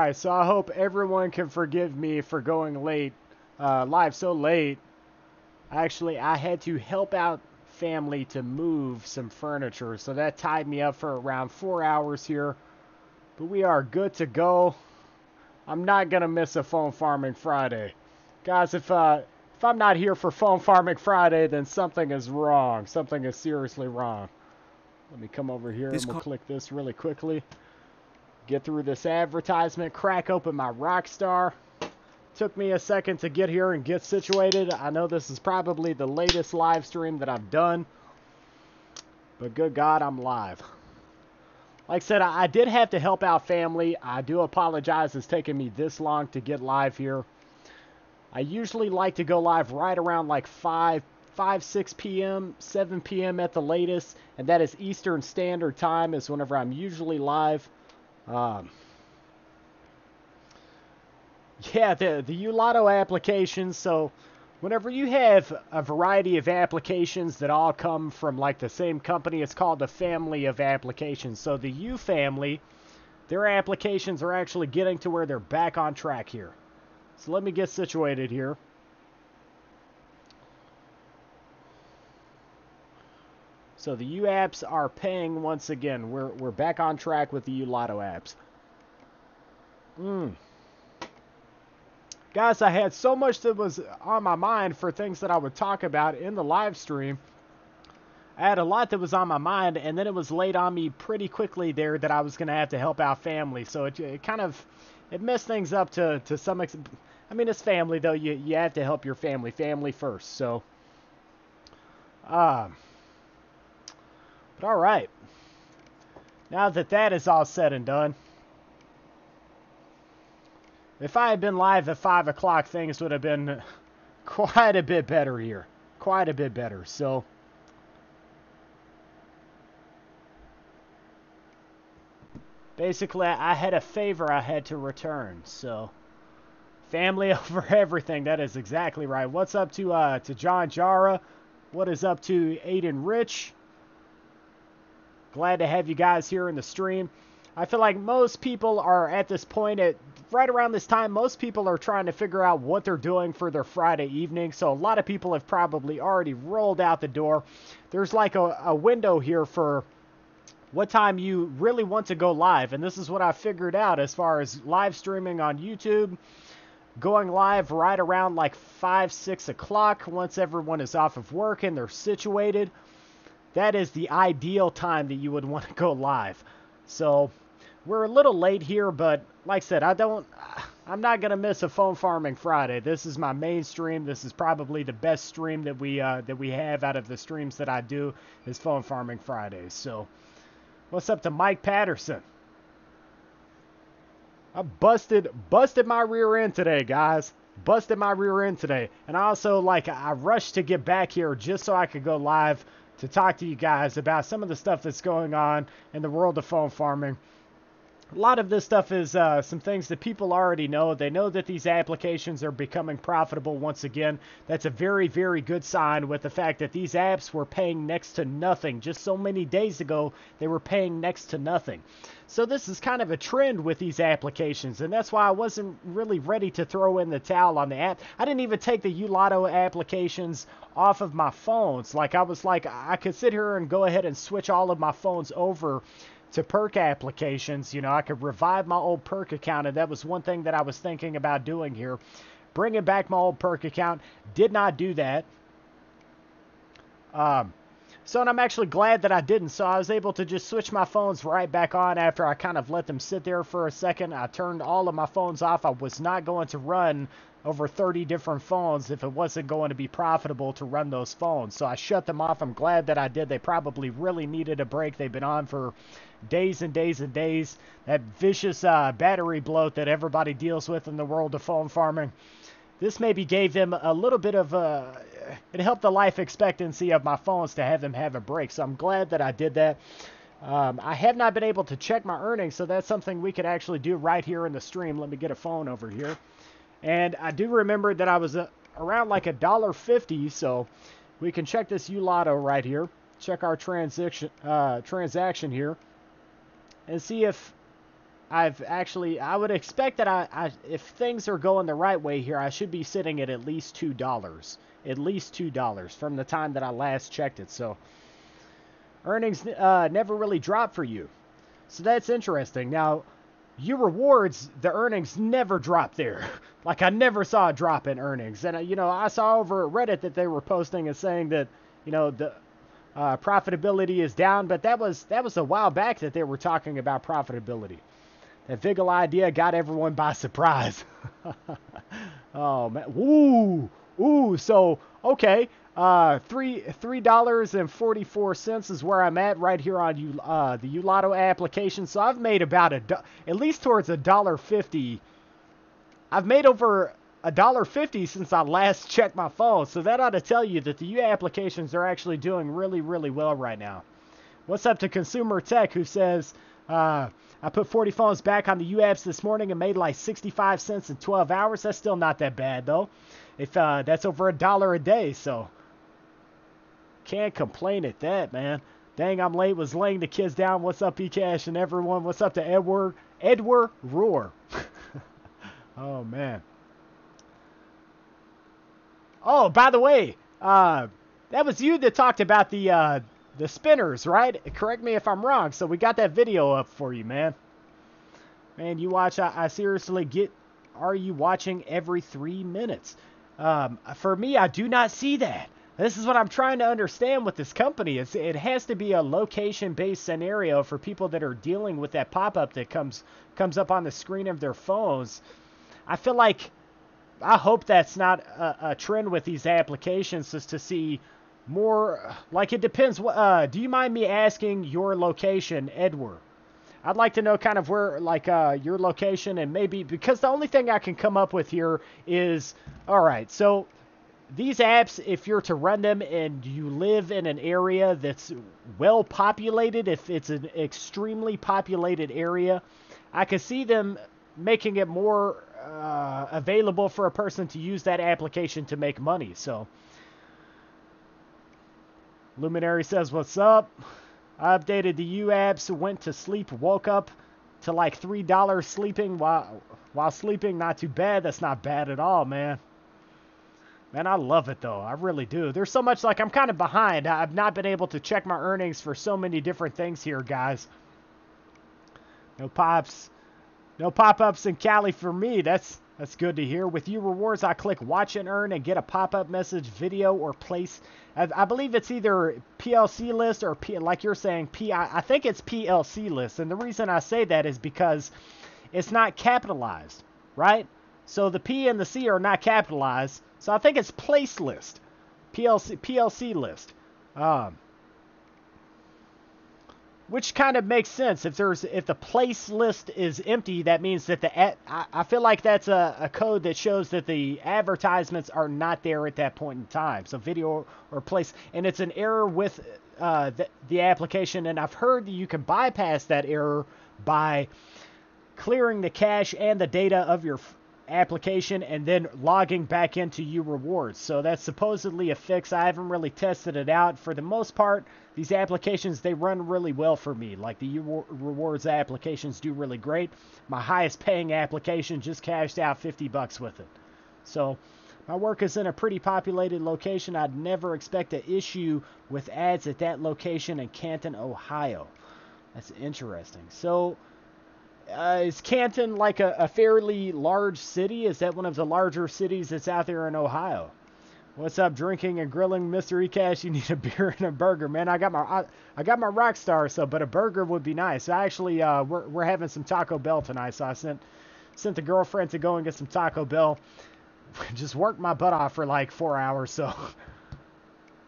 Alright, so I hope everyone can forgive me for going live so late. Actually, I had to help out family to move some furniture, so that tied me up for around 4 hours here. But we are good to go. I'm not gonna miss a Phone Farming Friday. Guys, if I'm not here for Phone Farming Friday, then something is wrong. Something is seriously wrong. Let me come over here and we'll click this really quickly. Get through this advertisement, crack open my Rockstar. Took me a second to get here and get situated. I know this is probably the latest live stream that I've done, but good God, I'm live. Like I said, I did have to help out family. I do apologize it's taken me this long to get live here. I usually like to go live right around like 6 p.m., 7 p.m. at the latest, and that is Eastern Standard Time is whenever I'm usually live. Yeah, the Yoolotto applications. So whenever you have a variety of applications that all come from like the same company, it's called a family of applications. So the U family, their applications are actually getting to where they're back on track here. So let me get situated here. So the U apps are paying once again. We're back on track with the Yoolotto apps. Guys, I had so much that was on my mind for things that I would talk about in the live stream. I had a lot that was on my mind, and then it was laid on me pretty quickly there that I was going to have to help out family. So it kind of, it messed things up to some extent. I mean, it's family, though. You have to help your family. Family first. So, but all right. Now that that is all said and done, if I had been live at 5 o'clock, things would have been quite a bit better here. Quite a bit better. So, basically, I had a favor I had to return. So, family over everything. That is exactly right. What's up to John Jara? What is up to Aiden Rich? Glad to have you guys here in the stream. I feel like most people are at this point at right around this time. Most people are trying to figure out what they're doing for their Friday evening. So a lot of people have probably already rolled out the door. There's like a window here for what time you really want to go live. And this is what I figured out as far as live streaming on YouTube. Going live right around like 5, 6 o'clock once everyone is off of work and they're situated. That is the ideal time that you would want to go live. So we're a little late here, but like I said, I'm not going to miss a Phone Farming Friday. This is my main stream. This is probably the best stream that we have out of the streams that I do is Phone Farming Fridays. So what's up to Mike Patterson? I busted my rear end today, guys. Busted my rear end today. And also, I rushed to get back here just so I could go live to talk to you guys about some of the stuff that's going on in the world of phone farming. A lot of this stuff is some things that people already know. They know that these applications are becoming profitable once again. That's a very, very good sign with the fact that these apps were paying next to nothing. Just so many days ago, they were paying next to nothing. So this is kind of a trend with these applications, and that's why I wasn't really ready to throw in the towel on the app. I didn't even take the Yoolotto applications off of my phones. I was like, I could sit here and go ahead and switch all of my phones over to perk applications. You know, I could revive my old perk account, and that was one thing that I was thinking about doing here. Bringing back my old perk account. Did not do that. And I'm actually glad that I didn't. So I was able to just switch my phones right back on after I kind of let them sit there for a second. I turned all of my phones off. I was not going to run over 30 different phones if it wasn't going to be profitable to run those phones. So I shut them off. I'm glad that I did. They probably really needed a break. They've been on for days and days and days. That vicious battery bloat that everybody deals with in the world of phone farming. This maybe gave them a little bit of it helped the life expectancy of my phones to have them have a break. So I'm glad that I did that. I have not been able to check my earnings, so that's something we could actually do right here in the stream. Let me get a phone over here. And I do remember that I was around like $1.50, so we can check this Yoolotto right here. Check our transaction here and see if I would expect that if things are going the right way here, I should be sitting at least $2. At least $2 from the time that I last checked it. So earnings never really drop for you. So that's interesting. Now, you rewards, the earnings never drop there. Like, I never saw a drop in earnings. And, I saw over at Reddit that they were posting and saying that, the profitability is down. But that was a while back that they were talking about profitability. That Vigil idea got everyone by surprise. Oh, man. Ooh. So, okay. $3.44 is where I'm at right here on the Yoolotto application. So I've made about at least towards $1.50. I've made over $1.50 since I last checked my phone. So that ought to tell you that the U applications are actually doing really, really well right now. What's up to Consumer Tech, who says, I put 40 phones back on the U apps this morning and made like 65 cents in 12 hours. That's still not that bad though. If that's over $1 a day, so can't complain at that, man. Dang, I'm late. Was laying the kids down. What's up, ECash and everyone? What's up to Edward Roar? Oh man. Oh, by the way, that was you that talked about the spinners, right? Correct me if I'm wrong. So we got that video up for you, man. Man, you watch. I seriously get. Are you watching every 3 minutes? For me, I do not see that. This is what I'm trying to understand with this company. It has to be a location-based scenario for people that are dealing with that pop-up that comes up on the screen of their phones. I feel like, I hope that's not a trend with these applications, just to see more, like it depends. Do you mind me asking your location, Edward? I'd like to know kind of where, like, your location, and maybe, because the only thing I can come up with here is, all right, so these apps, if you're to run them and you live in an area that's well populated, if it's an extremely populated area, I could see them making it more available for a person to use that application to make money. So, Luminary says, what's up? I updated the U apps, went to sleep, woke up to like $3 sleeping while sleeping. Not too bad. That's not bad at all, man. Man, I love it, though. I really do. There's so much, like, I'm kind of behind. I've not been able to check my earnings for so many different things here, guys. No pops. No pop-ups in Cali for me. That's good to hear. With you rewards, I click watch and earn and get a pop-up message, video, or place. I believe it's either PLC list or, like you're saying, I think it's PLC list. And the reason I say that is because it's not capitalized, right? So the P and the C are not capitalized. So I think it's place list, PLC list, which kind of makes sense. If the place list is empty, that means that I feel like that's a code that shows that the advertisements are not there at that point in time. So video or place, and it's an error with the application. And I've heard that you can bypass that error by clearing the cache and the data of your application and then logging back into U rewards. So that's supposedly a fix. I haven't really tested it out. For the most part, these applications, they run really well for me. Like the U rewards applications do really great. My highest paying application just cashed out $50 with it. So my work is in a pretty populated location. I'd never expect an issue with ads at that location in Canton, Ohio. That's interesting. So is Canton like a fairly large city? Is that one of the larger cities that's out there in Ohio? What's up, drinking and grilling, Mr. ECash? You need a beer and a burger, man. I got my Rockstar, so but a burger would be nice. I actually we're having some Taco Bell tonight, so I sent the girlfriend to go and get some Taco Bell. Just worked my butt off for like 4 hours, so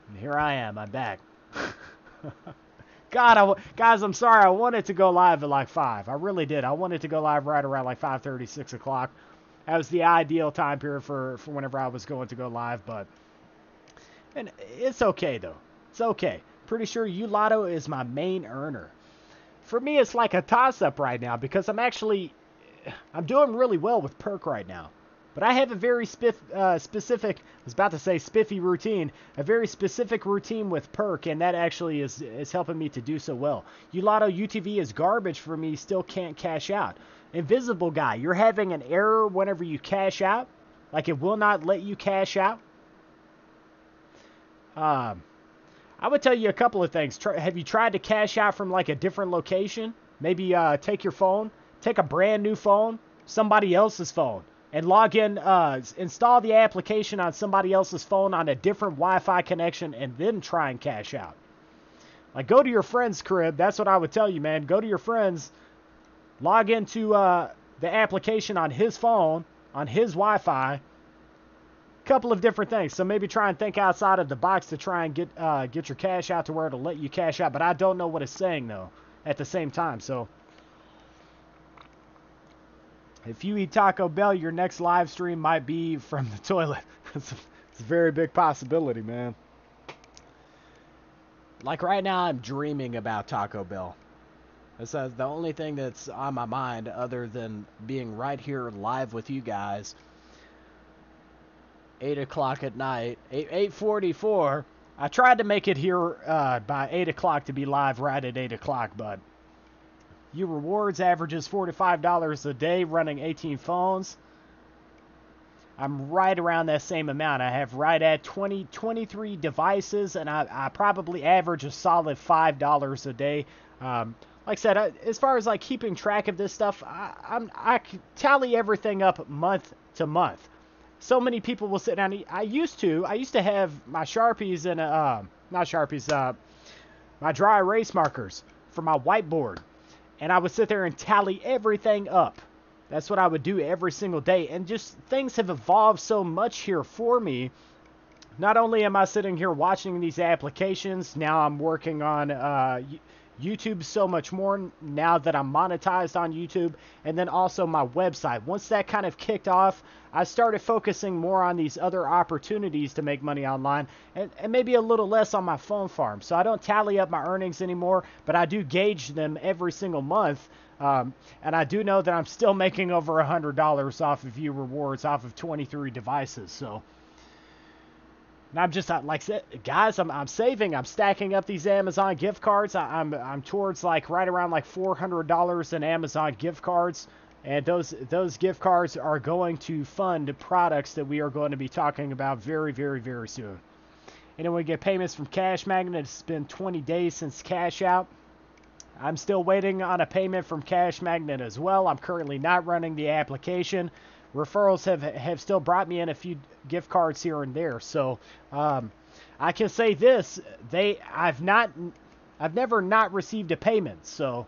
and here I am. I'm back. God, guys, I'm sorry. I wanted to go live at like 5. I really did. I wanted to go live right around like 5:30, 6 o'clock. That was the ideal time period for whenever I was going to go live. But and it's okay, though. It's okay. Pretty sure Yoolotto is my main earner. For me, it's like a toss-up right now because I'm doing really well with perk right now. But I have a very specific, I was about to say spiffy routine, a very specific routine with perk, and that actually is helping me to do so well. Yoolotto UTV is garbage for me, still can't cash out. Invisible Guy, you're having an error whenever you cash out? Like it will not let you cash out? I would tell you a couple of things. Have you tried to cash out from like a different location? Maybe take your phone, take a brand new phone, somebody else's phone, and log in, install the application on somebody else's phone on a different Wi-Fi connection, and then try and cash out. Like, go to your friend's crib. That's what I would tell you, man. Go to your friend's, log into the application on his phone, on his Wi-Fi. Couple of different things. So maybe try and think outside of the box to try and get your cash out to where it'll let you cash out. But I don't know what it's saying, though, at the same time. So if you eat Taco Bell, your next live stream might be from the toilet. It's a very big possibility, man. Like right now, I'm dreaming about Taco Bell. That's the only thing that's on my mind other than being right here live with you guys. 8 o'clock at night, 8:44. I tried to make it here by 8 o'clock to be live right at 8 o'clock, but you rewards averages $45 a day running 18 phones. I'm right around that same amount. I have right at 23 devices, and I probably average a solid $5 a day. Like I said, as far as like keeping track of this stuff, I tally everything up month to month. So many people will sit down. I used to have my Sharpies and not Sharpies, my dry erase markers for my whiteboard, and I would sit there and tally everything up. That's what I would do every single day, and just things have evolved so much here for me. Not only am I sitting here watching these applications, now I'm working on YouTube so much more now that I'm monetized on YouTube, and then also my website. Once that kind of kicked off, I started focusing more on these other opportunities to make money online, and maybe a little less on my phone farm. So I don't tally up my earnings anymore, but I do gauge them every single month, and I do know that I'm still making over $100 off of view rewards off of 23 devices. So. And I'm just like, guys, I'm saving. I'm stacking up these Amazon gift cards. I'm towards like right around like $400 in Amazon gift cards, and those gift cards are going to fund products that we are going to be talking about very, very, very soon. And then we get payments from Cash Magnet. It's been 20 days since cash out. I'm still waiting on a payment from Cash Magnet as well. I'm currently not running the application. Referrals have still brought me in a few gift cards here and there. So I can say this: I've never not received a payment. So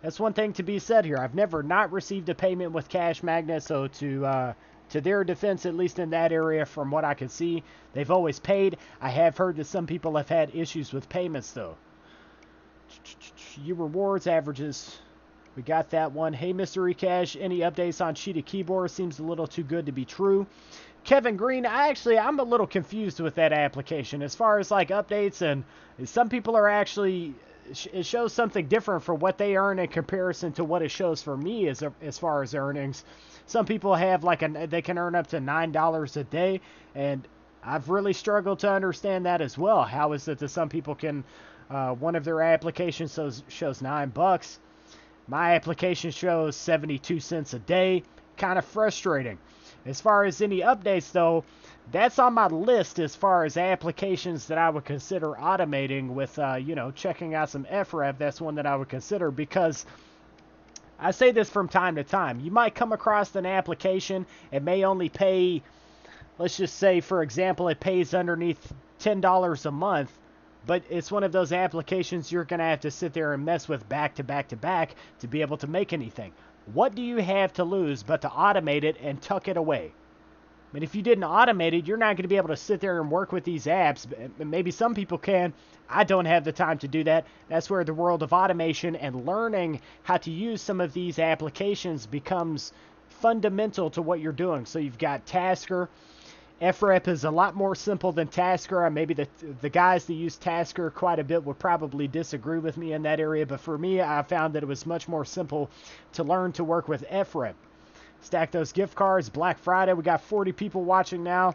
that's one thing to be said here. I've never not received a payment with Cash Magnet. So to their defense, at least in that area, from what I can see, they've always paid. I have heard that some people have had issues with payments though. Your rewards averages. We got that one. Hey, Mr. ECash, any updates on cheated keyboard? Seems a little too good to be true. Kevin Green, I'm a little confused with that application. As far as like updates, and some people are actually, it shows something different for what they earn in comparison to what it shows for me as far as earnings. Some people have they can earn up to $9 a day, and I've really struggled to understand that as well. How is it that some people can, one of their applications shows $9. My application shows 72 cents a day. Kind of frustrating. As far as any updates, though, that's on my list as far as applications that I would consider automating with, checking out some FREP. That's one that I would consider, because I say this from time to time. You might come across an application. It may only pay, let's just say, for example, it pays underneath $10 a month. But it's one of those applications you're going to have to sit there and mess with back to back to back to be able to make anything. What do you have to lose but to automate it and tuck it away? I mean, if you didn't automate it, you're not going to be able to sit there and work with these apps. Maybe some people can. I don't have the time to do that. That's where the world of automation and learning how to use some of these applications becomes fundamental to what you're doing. So you've got Tasker. FREP is a lot more simple than Tasker. Maybe the guys that use Tasker quite a bit would probably disagree with me in that area, but for me, I found that it was much more simple to learn to work with FREP. stack those gift cards. Black Friday, we got 40 people watching now.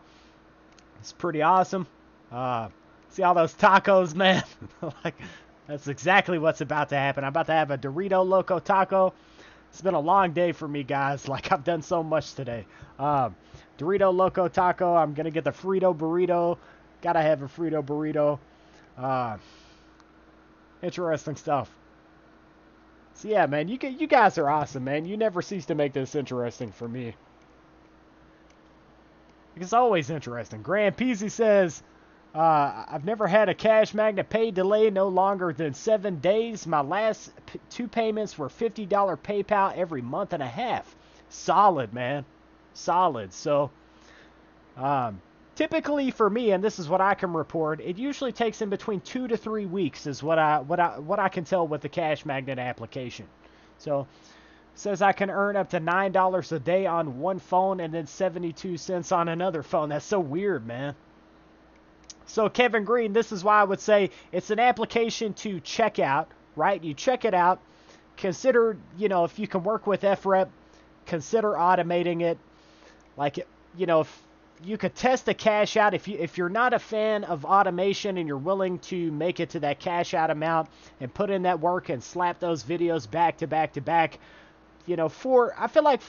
It's pretty awesome. See all those tacos, man? Like, that's exactly what's about to happen. I'm about to have a Dorito Loco taco. It's been a long day for me, guys. Like, I've done so much today. Dorito Loco taco. I'm going to get the Frito burrito. Gotta have a Frito burrito. Interesting stuff. So, yeah, man, you guys are awesome, man. You never cease to make this interesting for me. It's always interesting. Grand Peasy says, I've never had a cash magnet pay delay no longer than 7 days. My last 2 payments were $50 PayPal every month and a half. Solid, man. Solid. So, typically for me, and this is what I can report, it usually takes in between 2 to 3 weeks is what I can tell with the cash magnet application. So, says I can earn up to $9 a day on one phone and then 72 cents on another phone. That's so weird, man. So Kevin Green, this is why I would say it's an application to check out, right? You check it out. Consider, if you can work with FREP, consider automating it. Like, if you could test the cash out. If you're not a fan of automation and you're willing to make it to that cash out amount and put in that work and slap those videos back to back to back, I feel like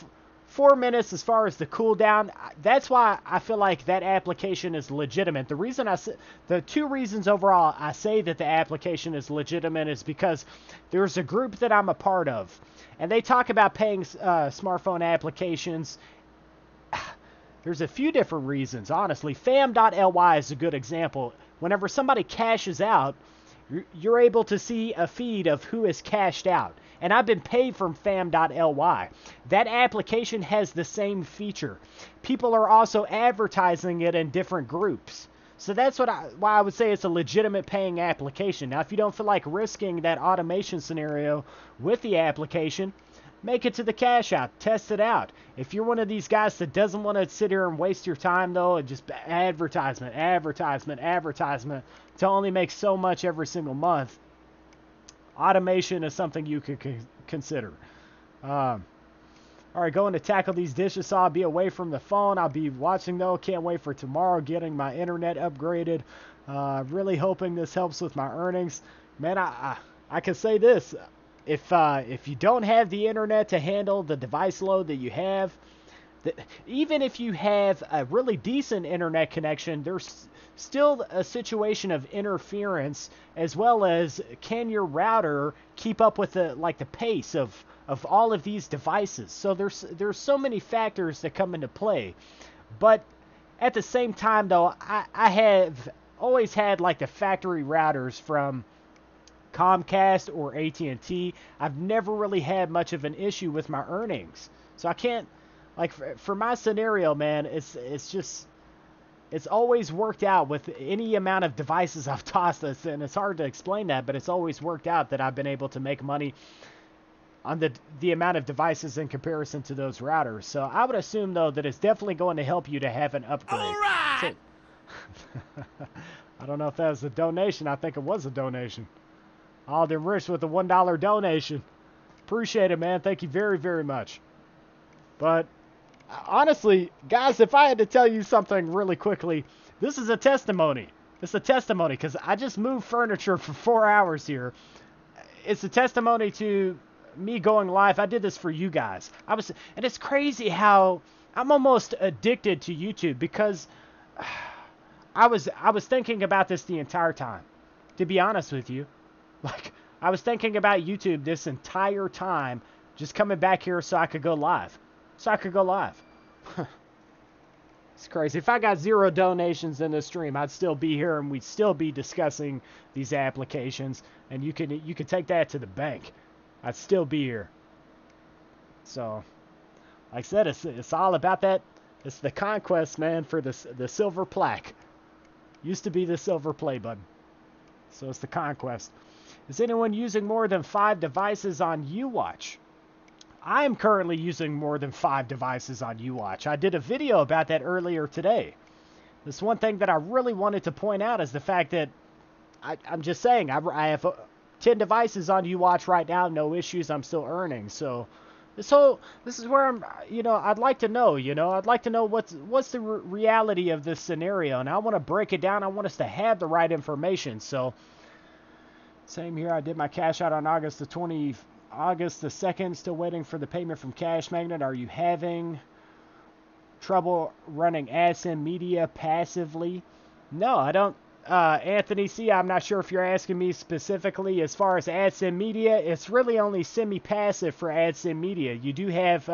4 minutes as far as the cooldown, that's why I feel like that application is legitimate. The 2 reasons overall I say that the application is legitimate is because there's a group that I'm a part of, and they talk about paying smartphone applications. There's a few different reasons, honestly. Fam.ly is a good example. Whenever somebody cashes out, you're able to see a feed of who is cashed out. And I've been paid from fam.ly. That application has the same feature. People are also advertising it in different groups. So that's why I would say it's a legitimate paying application. Now, if you don't feel like risking that automation scenario with the application, make it to the cash out. Test it out. If you're one of these guys that doesn't want to sit here and waste your time, though, and just advertisement to only make so much every single month, automation is something you could consider. All right, going to tackle these dishes, so I'll be away from the phone. I'll be watching, though. Can't wait for tomorrow, getting my internet upgraded. Really hoping this helps with my earnings. Man, I can say this. If you don't have the internet to handle the device load that you have, even if you have a really decent internet connection, there's still a situation of interference, as well as can your router keep up with the pace of all of these devices. So there's so many factors that come into play. But at the same time, though, I have always had the factory routers from Comcast or AT&T. I've never really had much of an issue with my earnings. So I can't, for my scenario, man, it's always worked out with any amount of devices I've tossed us, and it's hard to explain that, but it's always worked out that I've been able to make money on the amount of devices in comparison to those routers. So I would assume, though, that it's definitely going to help you to have an upgrade. All right! I don't know if that was a donation. I think it was a donation. Alden Rich with the $1 donation. Appreciate it, man. Thank you very, very much. But honestly, guys, if I had to tell you something really quickly, this is a testimony. It's a testimony because I just moved furniture for 4 hours here. It's a testimony to me going live. I did this for you guys. And it's crazy how I'm almost addicted to YouTube because I was thinking about this the entire time, to be honest with you. I was thinking about YouTube this entire time, just coming back here so I could go live. It's crazy. If I got 0 donations in this stream, I'd still be here and we'd still be discussing these applications. And you could take that to the bank. I'd still be here. So, like I said, it's all about that. It's the conquest, man, for the silver plaque. Used to be the silver play button. So it's the conquest. Is anyone using more than 5 devices on YouWatch? I am currently using more than 5 devices on YouWatch. I did a video about that earlier today. This one thing that I really wanted to point out is the fact that I'm just saying I have 10 devices on YouWatch right now, no issues. I'm still earning. So So this is where I'd like to know, I'd like to know what's the reality of this scenario, and I want to break it down. I want us to have the right information. So same here. I did my cash out on August the 2nd. Still waiting for the payment from Cash Magnet. Are you having trouble running AdSense media passively? No, I don't. Anthony C., I'm not sure if you're asking me specifically as far as AdSense media. It's really only semi-passive for AdSense media. You do have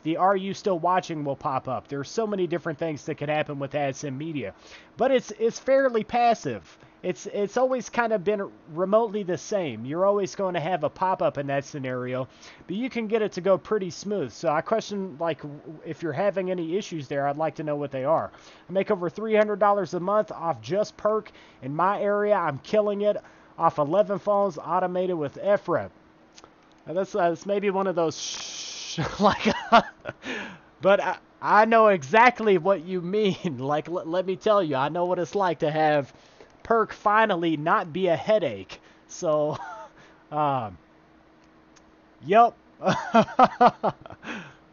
the "Are you still watching?" will pop up. There's so many different things that could happen with AdSense media, but it's fairly passive. It's always kind of been remotely the same. You're always going to have a pop-up in that scenario, but you can get it to go pretty smooth. So I question, like, if you're having any issues there, I'd like to know what they are. I make over $300 a month off just perk. In my area, I'm killing it off 11 phones automated with FREP. Now that's maybe one of those like, but I know exactly what you mean. Like, let me tell you, I know what it's like to have perk finally not be a headache. So, yep.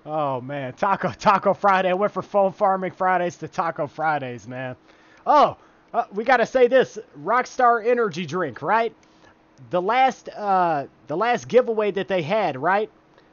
Oh man, Taco Friday. I went from phone farming Fridays to Taco Fridays, man. Oh, we gotta say this: Rockstar Energy Drink, right? The last giveaway that they had, right?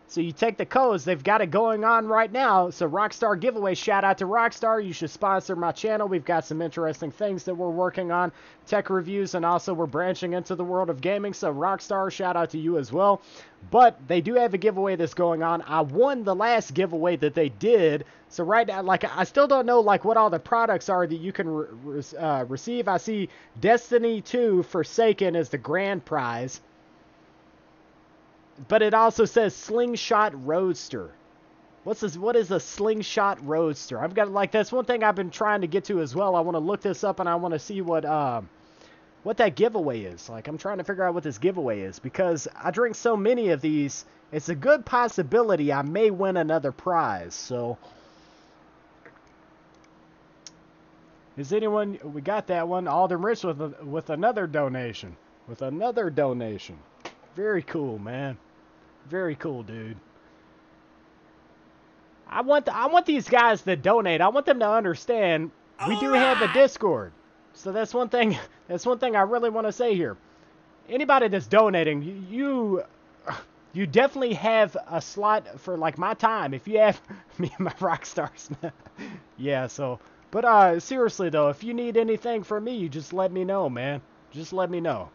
So you take the codes, they've got it going on right now. So Rockstar giveaway, shout out to Rockstar. You should sponsor my channel. We've got some interesting things that we're working on, tech reviews, and also we're branching into the world of gaming. So Rockstar, shout out to you as well. But they do have a giveaway that's going on. I won the last giveaway that they did. So right now, like, I still don't know, like, what all the products are that you can receive. I see Destiny 2 Forsaken as the grand prize. But it also says Slingshot Roadster. What is a Slingshot Roadster? I've got, like, that's one thing I've been trying to get to as well. I want to look this up and I want to see what that giveaway is. Like, I'm trying to figure out what this giveaway is because I drink so many of these. It's a good possibility I may win another prize. So, is anyone? We got that one. Alden Rich with another donation. With another donation. Very cool, man. Very cool, dude. I want these guys that donate. I want them to understand we do have a Discord. So that's one thing. That's one thing I really want to say here. Anybody that's donating, you definitely have a slot for, like, my time. If you have me and my rock stars, yeah. So, but seriously though, if you need anything from me, you just let me know, man. Just let me know.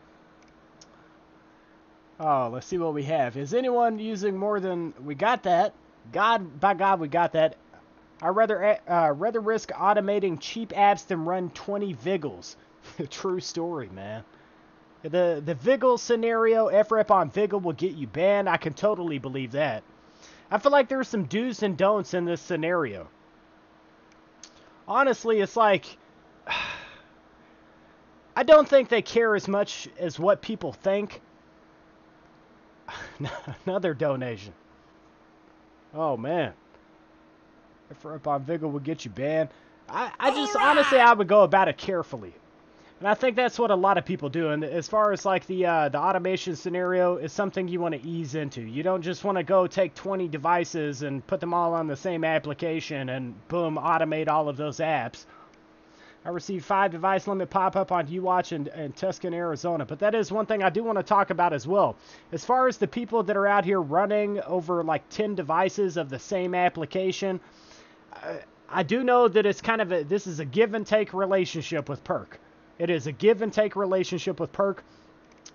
Oh, let's see what we have. Is anyone using more than... We got that. By God, we got that. I'd rather risk automating cheap apps than run 20 Viggles. True story, man. The Viggle scenario, FREP on Viggle will get you banned. I can totally believe that. I feel like there's some do's and don'ts in this scenario. Honestly, it's like... I don't think they care as much as what people think. Another donation. Oh, man. FREP on Viggle will get you banned. I just, honestly, I would go about it carefully. And I think that's what a lot of people do. And as far as, like, the automation scenario is something you want to ease into. You don't just want to go take 20 devices and put them all on the same application and, boom, automate all of those apps. I received 5 device limit pop-up on UWatch in Tuscan, Arizona. But that is one thing I do want to talk about as well. As far as the people that are out here running over like 10 devices of the same application, I do know that it's kind of this is a give and take relationship with perk. It is a give and take relationship with perk.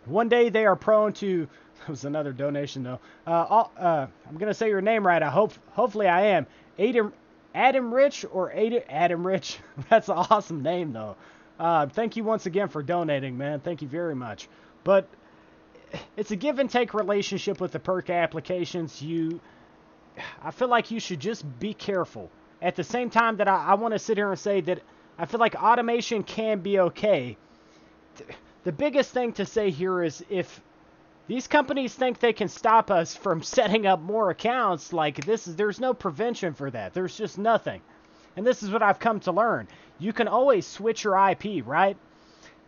One day they are prone to... That was another donation though. I'm going to say your name right. Hopefully I am. Adam Rich or Adam Rich. That's an awesome name, though. Thank you once again for donating, man. Thank you very much. But it's a give and take relationship with the perk applications. I feel like you should just be careful. At the same time that I want to sit here and say that I feel like automation can be okay. The biggest thing to say here is if these companies think they can stop us from setting up more accounts, like there's no prevention for that. There's just nothing. And this is what I've come to learn. You can always switch your IP, right?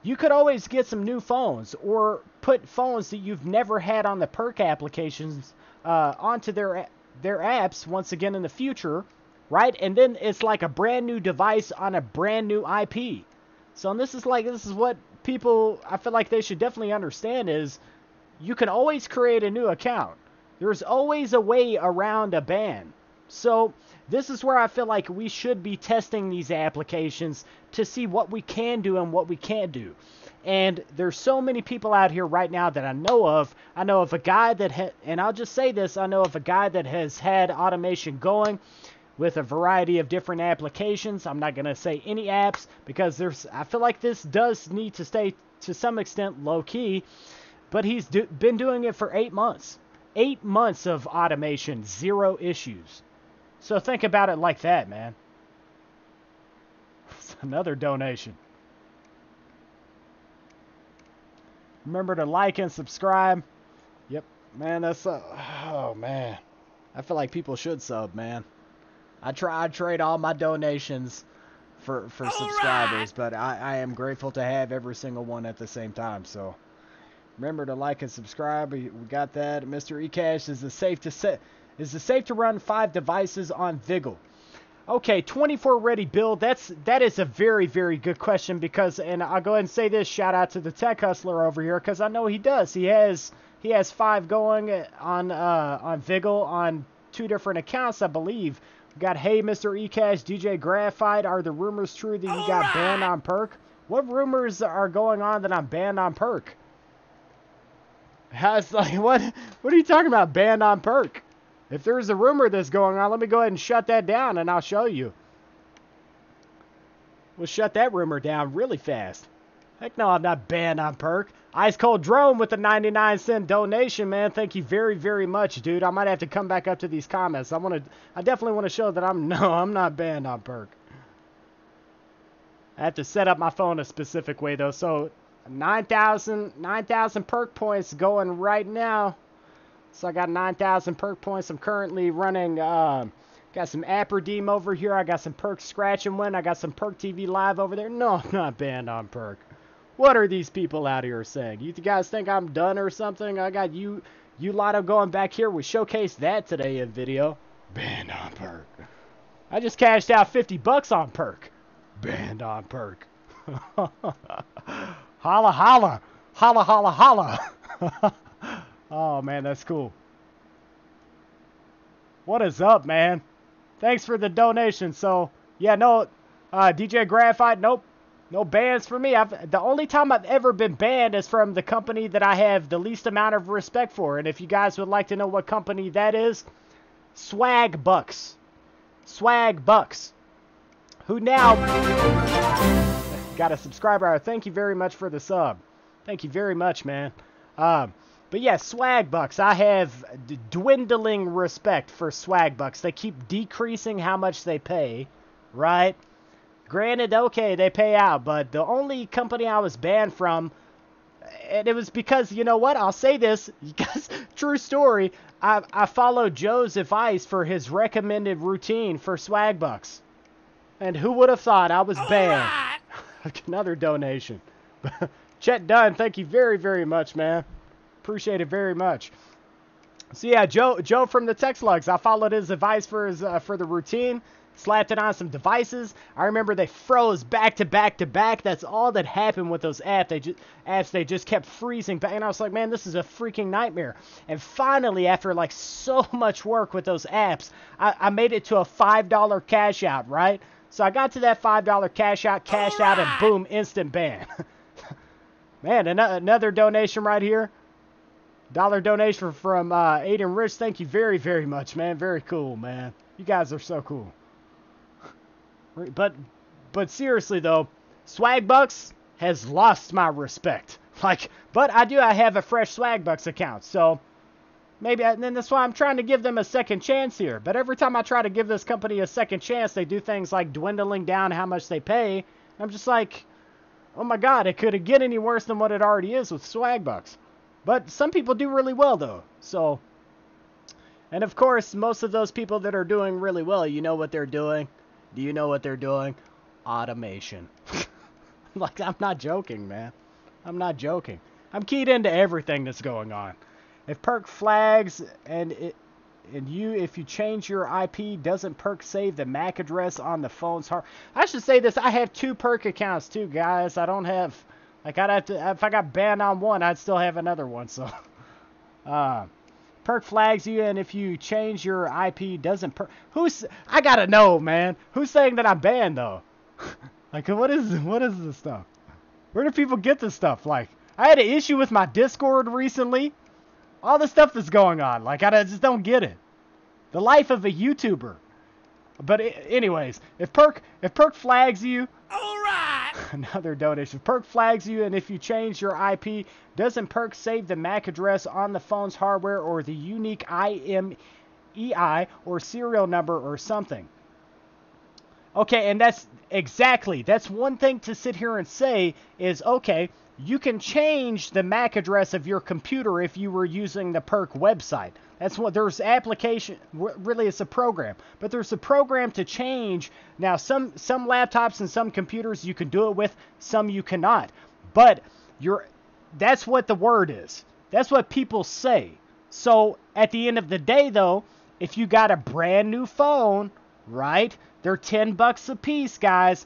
You could always get some new phones or put phones that you've never had on the perk applications onto their their apps once again in the future, right? And then it's like a brand new device on a brand new IP. So and this is what people, I feel like they should definitely understand is you can always create a new account. There's always a way around a ban. So this is where I feel like we should be testing these applications to see what we can do and what we can't do. And there's so many people out here right now that I know of. I know of a guy that, and I'll just say this, I know of a guy that has had automation going with a variety of different applications. I'm not going to say any apps because I feel like this does need to stay to some extent low key, but he's been doing it for 8 months. 8 months of automation, 0 issues. So think about it like that, man. It's another donation. Remember to like and subscribe. Yep, man, that's oh man. I feel like people should sub, man. I trade all my donations for subscribers, but I am grateful to have every single one at the same time. So remember to like and subscribe. We got that. Mr. ECash, is it safe to run 5 devices on Vigil? Okay, 24 ready build. That is a very, very good question because, and I'll go ahead and say this, shout out to the Tech Hustler over here because I know he does. He has 5 going on Vigil on 2 different accounts, I believe. We got Hey Mr. ECash, DJ Graphite. Are the rumors true that you got banned on perk? What rumors are going on that I'm banned on perk? What are you talking about, banned on perk? If there's a rumor that's going on, let me go ahead and shut that down, and I'll show you. We'll shut that rumor down really fast. Heck no, I'm not banned on perk. Ice Cold Drone with the 99-cent donation, man. Thank you very, very much, dude. I might have to come back up to these comments. I definitely want to show that I'm not banned on perk. I have to set up my phone a specific way, though. So 9,000 perk points going right now. So I got 9,000 perk points. I'm currently running, got some app redeem over here. I got some perk scratch and win. I got some perk TV live over there. No, I'm not banned on perk. What are these people out here saying? You guys think I'm done or something? I got Yoolotto going back here. We showcased that today in video. Banned on perk. I just cashed out 50 bucks on perk. Banned on perk. Holla, holla. Holla, holla, holla. Oh, man, that's cool. What is up, man? Thanks for the donation. So, yeah, no, DJ Graphite, nope. No bans for me. The only time I've ever been banned is from the company that I have the least amount of respect for. And if you guys would like to know what company that is, Swag Bucks. Swag Bucks. Who now got a subscriber. Thank you very much for the sub. Thank you very much, man. But yeah, Swag Bucks. I have dwindling respect for Swag Bucks. They keep decreasing how much they pay, right? Granted, okay, they pay out, but the only company I was banned from, and it was because, you know what, I'll say this, because, true story, I followed Joe's advice for his recommended routine for Swag Bucks. And who would have thought I was banned? Right. Another donation. Chet Dunn, thank you very, very much, man. Appreciate it very much. So yeah, Joe from the Tech Slugs. I followed his advice for the routine. Slapped it on some devices. I remember they froze back to back to back. That's all that happened with those apps. They just kept freezing back. And I was like, man, this is a freaking nightmare. And finally, after like so much work with those apps, I made it to a $5 cash out, right? So I got to that $5 cash out, cashed out, and boom, instant ban. Man, another donation right here. $1 donation from Aiden Rich. Thank you very, very much, man. Very cool, man. You guys are so cool. But seriously though, Swag Bucks has lost my respect. But I have a fresh Swag Bucks account, so maybe, and then that's why I'm trying to give them a second chance here. But every time I try to give this company a second chance, they do things like dwindling down how much they pay. I'm just like, oh my god, it couldn't get any worse than what it already is with Swag Bucks. But some people do really well though, so. And of course, most of those people that are doing really well, you know what they're doing? Do you know what they're doing? Automation. Like, I'm not joking, man. I'm not joking. I'm keyed into everything that's going on. If perk flags and if you change your IP, doesn't perk save the MAC address on the phone's hard? I should say this. I have 2 perk accounts too, guys. I don't have, like, I'd have to, if I got banned on one, I'd still have another one. So, perk flags you, and if you change your IP, doesn't perk. I gotta know, man. Who's saying that I'm banned though? Like, what is this stuff? Where do people get this stuff? Like, I had an issue with my Discord recently. All the stuff that's going on. Like, I just don't get it. The life of a YouTuber. But anyways, if perk flags you, alright! Another donation. If perk flags you, and if you change your IP, doesn't perk save the MAC address on the phone's hardware or the unique IMEI or serial number or something? Okay, and that's one thing to sit here and say is, okay, you can change the MAC address of your computer if you were using the perk website. That's what, there's application, really it's a program, but there's a program to change. Now, some laptops and some computers you can do it with, some you cannot. But that's what the word is. That's what people say. So at the end of the day, though, if you got a brand new phone, right, they're $10 a piece, guys.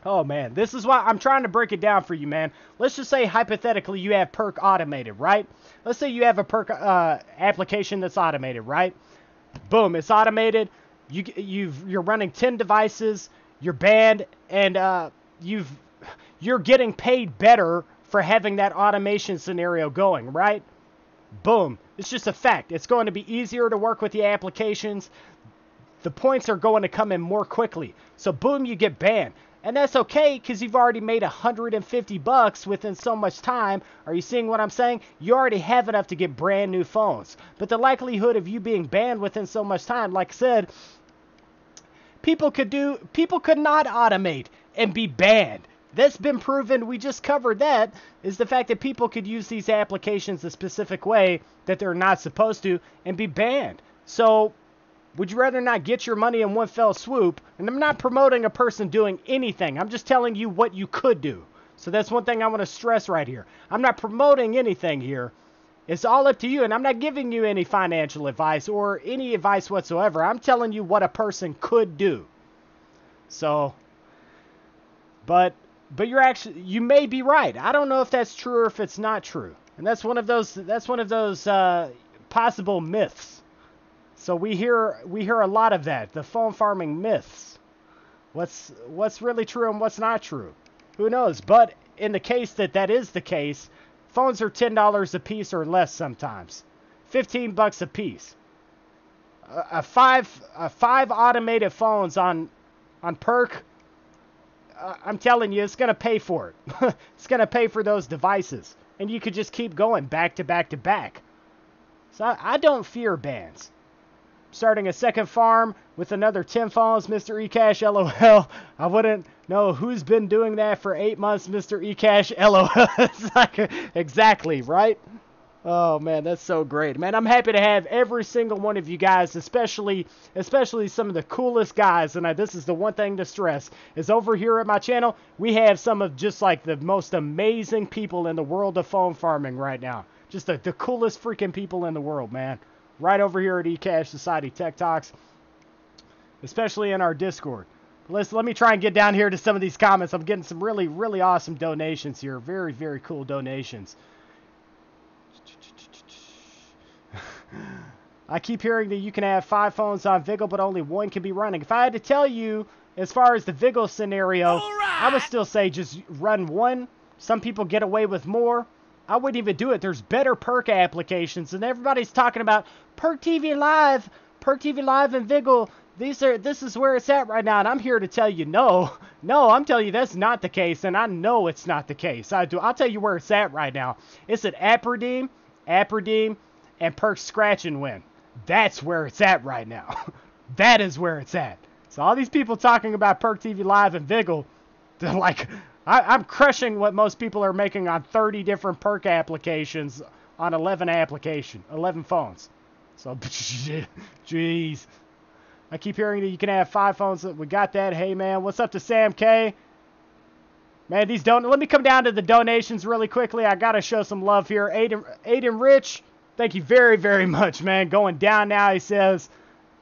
Oh, man, this is why I'm trying to break it down for you, man. Let's just say, hypothetically, you have perk automated, right? Let's say you have a perk application that's automated, right? Boom, it's automated. You're running 10 devices. You're banned, and you're getting paid better for having that automation scenario going, right? Boom. It's just a fact. It's going to be easier to work with the applications. The points are going to come in more quickly. So, boom, you get banned. And that's okay because you've already made $150 within so much time. Are you seeing what I'm saying? You already have enough to get brand new phones. But the likelihood of you being banned within so much time, like I said, people could not automate and be banned. That's been proven. We just covered that, is the fact that people could use these applications a specific way that they're not supposed to and be banned. So, would you rather not get your money in one fell swoop? And I'm not promoting a person doing anything. I'm just telling you what you could do. So that's one thing I want to stress right here. I'm not promoting anything here. It's all up to you. And I'm not giving you any financial advice or any advice whatsoever. I'm telling you what a person could do. So, but you may be right. I don't know if that's true or if it's not true. And that's one of those possible myths. So we hear a lot of that, the phone farming myths. What's really true and what's not true? Who knows? But in the case that is the case, phones are $10 a piece or less sometimes. $15 a piece. Five automated phones on perk. I'm telling you, it's gonna pay for it. It's gonna pay for those devices, and you could just keep going back to back to back. So I don't fear bans. Starting a second farm with another 10 phones, Mr. ECash, LOL. I wouldn't know who's been doing that for 8 months, Mr. ECash, LOL. It's like, exactly, right? Oh, man, that's so great. Man, I'm happy to have every single one of you guys, especially some of the coolest guys. And this is the one thing to stress, is over here at my channel, we have some of just like the most amazing people in the world of phone farming right now. Just the coolest freaking people in the world, man. Right over here at ECashsociety Tech Talks, especially in our Discord. Let me try and get down here to some of these comments. I'm getting some really, really awesome donations here. Very, very cool donations. I keep hearing that you can have 5 phones on Vigil, but only 1 can be running. If I had to tell you, as far as the Vigil scenario, I would still say just run 1. Some people get away with more. I wouldn't even do it. There's better perk applications, and everybody's talking about Perk TV Live and Vigil. This is where it's at right now, and I'm here to tell you no, I'm telling you that's not the case, and I know it's not the case. I'll tell you where it's at right now. It's at App Redeem, and Perk Scratch and Win. That's where it's at right now. That is where it's at. So all these people talking about Perk TV Live and Vigil, they're like, I'm crushing what most people are making on 30 different perk applications on 11 phones. So, jeez. I keep hearing that you can have 5 phones. We got that. Hey, man, what's up to Sam K? Man, let me come down to the donations really quickly. I got to show some love here. Aiden Rich, Thank you very, very much, man. Going down now, he says.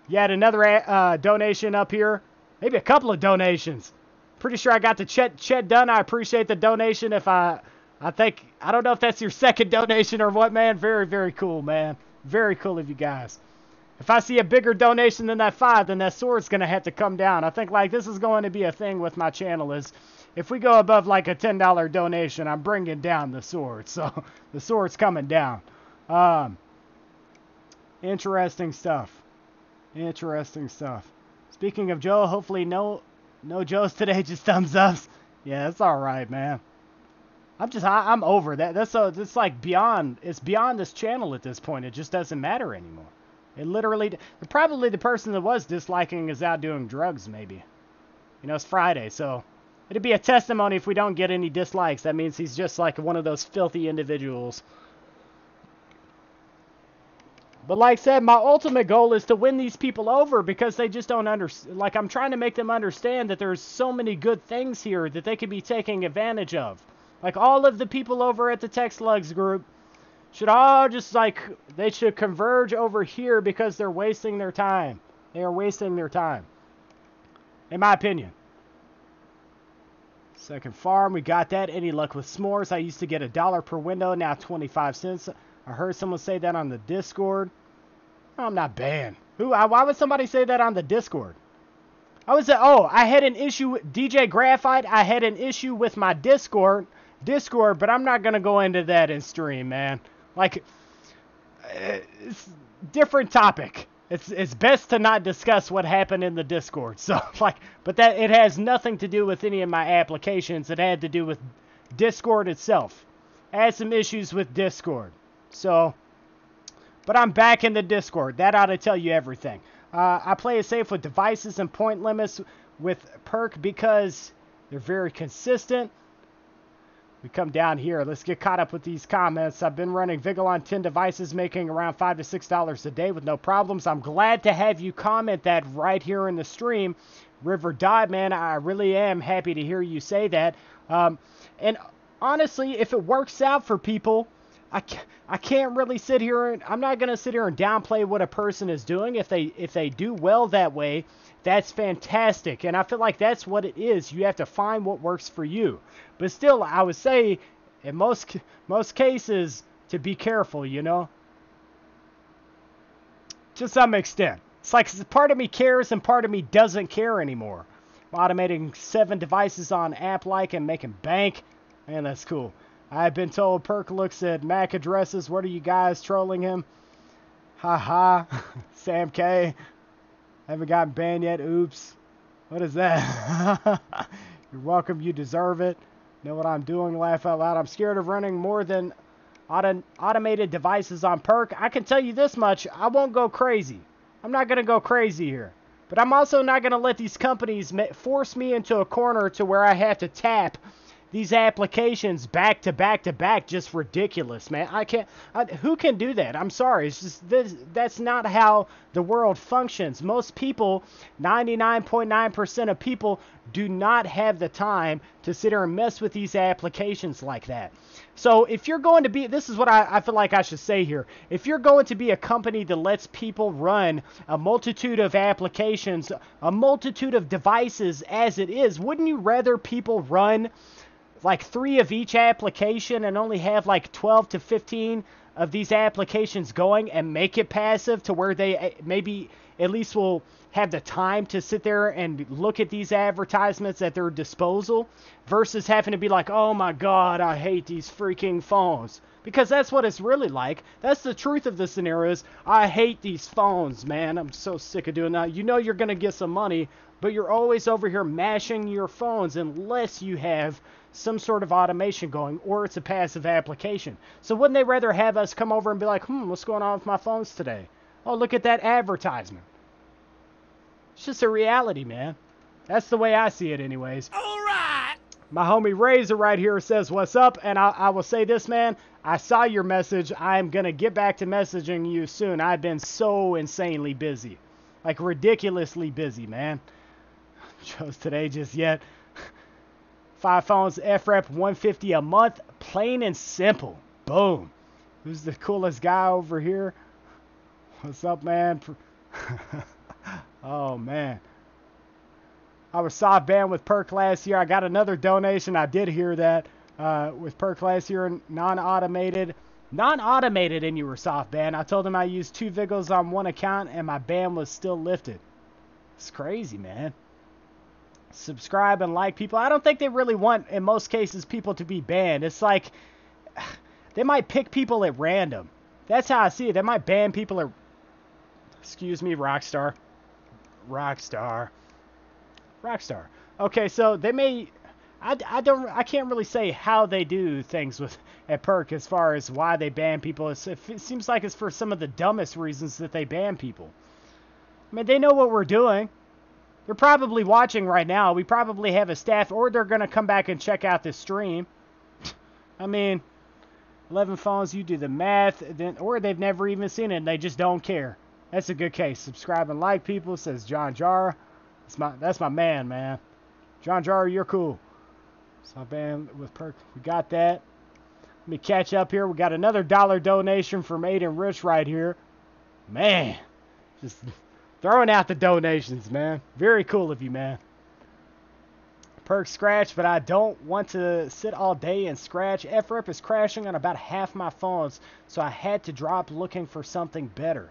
You had another donation up here. Maybe a couple of donations. Pretty sure I got the Chet done. I appreciate the donation. If I don't know if that's your second donation or what, man. Very, very cool, man. Very cool of you guys. If I see a bigger donation than that 5, then that sword's going to have to come down. I think like this is going to be a thing with my channel is if we go above like a $10 donation, I'm bringing down the sword. So the sword's coming down. Interesting stuff. Interesting stuff. Speaking of Joe, hopefully no Joes today, just thumbs ups. Yeah, it's all right, man. I'm over that. It's like beyond this channel at this point. It just doesn't matter anymore. It literally, probably the person that was disliking is out doing drugs, maybe. You know, it's Friday, so it'd be a testimony if we don't get any dislikes. That means he's just like one of those filthy individuals. But like I said, my ultimate goal is to win these people over because they just don't understand. Like, I'm trying to make them understand that there's so many good things here that they could be taking advantage of. Like, all of the people over at the Tech Slugs group should all just, like, they should converge over here because they're wasting their time. They are wasting their time. In my opinion. Second farm, we got that. Any luck with s'mores? I used to get $1 per window, now 25 cents. I heard someone say that on the Discord. I'm not banned. Why would somebody say that on the Discord? I had an issue with DJ Graphite. I had an issue with my Discord, but I'm not going to go into that in stream, man. Like, it's different topic. It's best to not discuss what happened in the Discord. So, like, but that it has nothing to do with any of my applications. It had to do with Discord itself. I had some issues with Discord. So, but I'm back in the Discord. That ought to tell you everything. I play it safe with devices and point limits with perk because they're very consistent. We come down here. Let's get caught up with these comments. I've been running Vigil on 10 devices, making around $5 to $6 a day with no problems. I'm glad to have you comment that right here in the stream. River Dot, man, I really am happy to hear you say that. And honestly, if it works out for people, I can't really sit here and I'm not going to sit here and downplay what a person is doing. If they do well that way, that's fantastic. And I feel like that's what it is. You have to find what works for you. But still, I would say in most cases to be careful, you know. To some extent. It's like part of me cares and part of me doesn't care anymore. I'm automating 7 devices on app-like and making bank. Man, that's cool. I've been told Perk looks at MAC addresses. What are you guys trolling him? Haha. Sam K. Haven't gotten banned yet. Oops. What is that? You're welcome. You deserve it. Know what I'm doing? Laugh out loud. I'm scared of running more than automated devices on Perk. I can tell you this much. I won't go crazy. I'm not going to go crazy here. But I'm also not going to let these companies force me into a corner to where I have to tap these applications back to back to back. Just ridiculous, man. Who can do that? I'm sorry. It's just that's not how the world functions. Most people, 99.9% of people, do not have the time to sit there and mess with these applications like that. So if you're going to be, this is what I feel like I should say here. If you're going to be a company that lets people run a multitude of applications, a multitude of devices as it is, wouldn't you rather people run like 3 of each application and only have like 12 to 15 of these applications going and make it passive to where they maybe at least will have the time to sit there and look at these advertisements at their disposal versus having to be like, oh my God, I hate these freaking phones. Because that's what it's really like. That's the truth of the scenario is, I hate these phones, man. I'm so sick of doing that. You know you're going to get some money, but you're always over here mashing your phones unless you have some sort of automation going or it's a passive application. So wouldn't they rather have us come over and be like, what's going on with my phones today? Oh, look at that advertisement. It's just a reality, man. That's the way I see it anyways. All right. My homie Razor right here says, what's up? And I will say this, man. I saw your message. I'm going to get back to messaging you soon. I've been so insanely busy. Like, ridiculously busy, man. Chose today just yet. 5 phones, FREP 150 a month. Plain and simple. Boom. Who's the coolest guy over here? What's up, man? Oh, man. I was soft banned with Perk last year. I got another donation. I did hear that with Perk last year, non-automated. Non-automated, and you were soft banned. I told him I used 2 Vigils on one account, and my ban was still lifted. It's crazy, man. Subscribe and like people. I don't think they really want, in most cases, people to be banned. It's like they might pick people at random. That's how I see it. They might ban people at... Excuse me, Rockstar. Rockstar. Okay, so they may... I can't really say how they do things with at Perk as far as why they ban people. It seems like it's for some of the dumbest reasons that they ban people. I mean, they know what we're doing. They're probably watching right now. We probably have a staff, or they're going to come back and check out this stream. I mean, 11 phones, you do the math, or they've never even seen it and they just don't care. That's a good case. Subscribe and like people, says John Jar. That's my man. John Jar, you're cool. So band with Perk. We got that. Let me catch up here. We got another $1 donation from Aiden Rich right here. Man, just throwing out the donations, man. Very cool of you, man. Perk scratch, but I don't want to sit all day and scratch. FREP is crashing on about half my phones, so I had to drop looking for something better.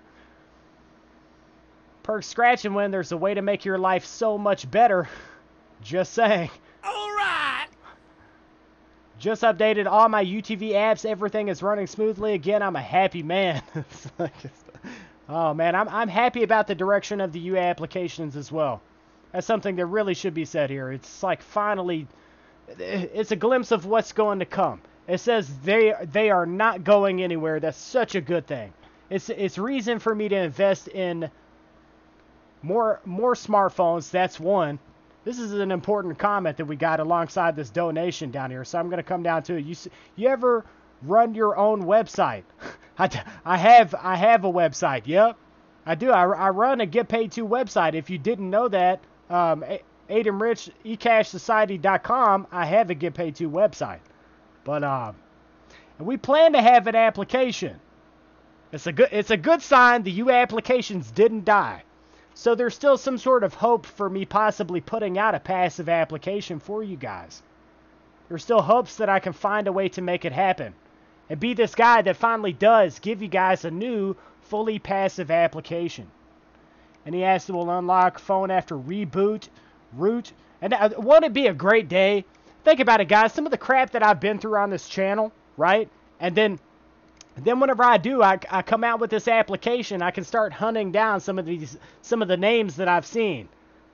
Perk scratching when there's a way to make your life so much better. Just saying. Alright! Just updated all my UTV apps. Everything is running smoothly again. I'm a happy man. Oh man, I'm happy about the direction of the UI applications as well. That's something that really should be said here. It's like finally, it's a glimpse of what's going to come. It says they are not going anywhere. That's such a good thing. It's reason for me to invest in more smartphones. That's one. This is an important comment that we got alongside this donation down here, so I'm going to come down to it. You ever run your own website? I have a website. Yep, I do. I run a Get Paid To website. If you didn't know that, Aiden Rich, ECashsociety.com, I have a Get Paid To website. But and we plan to have an application. It's a good sign the UI applications didn't die. So there's still some sort of hope for me possibly putting out a passive application for you guys. There's still hopes that I can find a way to make it happen. And be this guy that finally does give you guys a new, fully passive application. And he asked, will unlock phone after reboot, root. And won't it be a great day? Think about it, guys. Some of the crap that I've been through on this channel, right? And then whenever I do, I come out with this application, I can start hunting down some of the names that I've seen.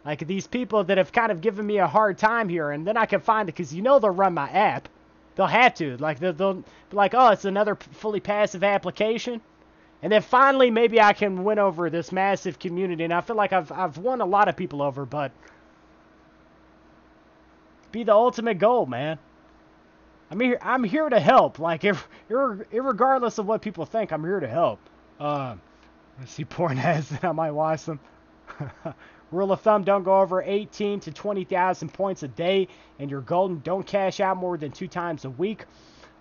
Like these people that have kind of given me a hard time here, and then I can find it, because they'll run my app. They'll have to. Like they'll be like, oh, it's another fully passive application. And then finally maybe I can win over this massive community. And I feel like I've won a lot of people over, but be the ultimate goal, man. I'm here to help. Like, irregardless of what people think, I'm here to help. Let's see porn ads that I might watch them. Rule of thumb, don't go over 18 to 20,000 points a day, and you're golden. Don't cash out more than 2 times a week.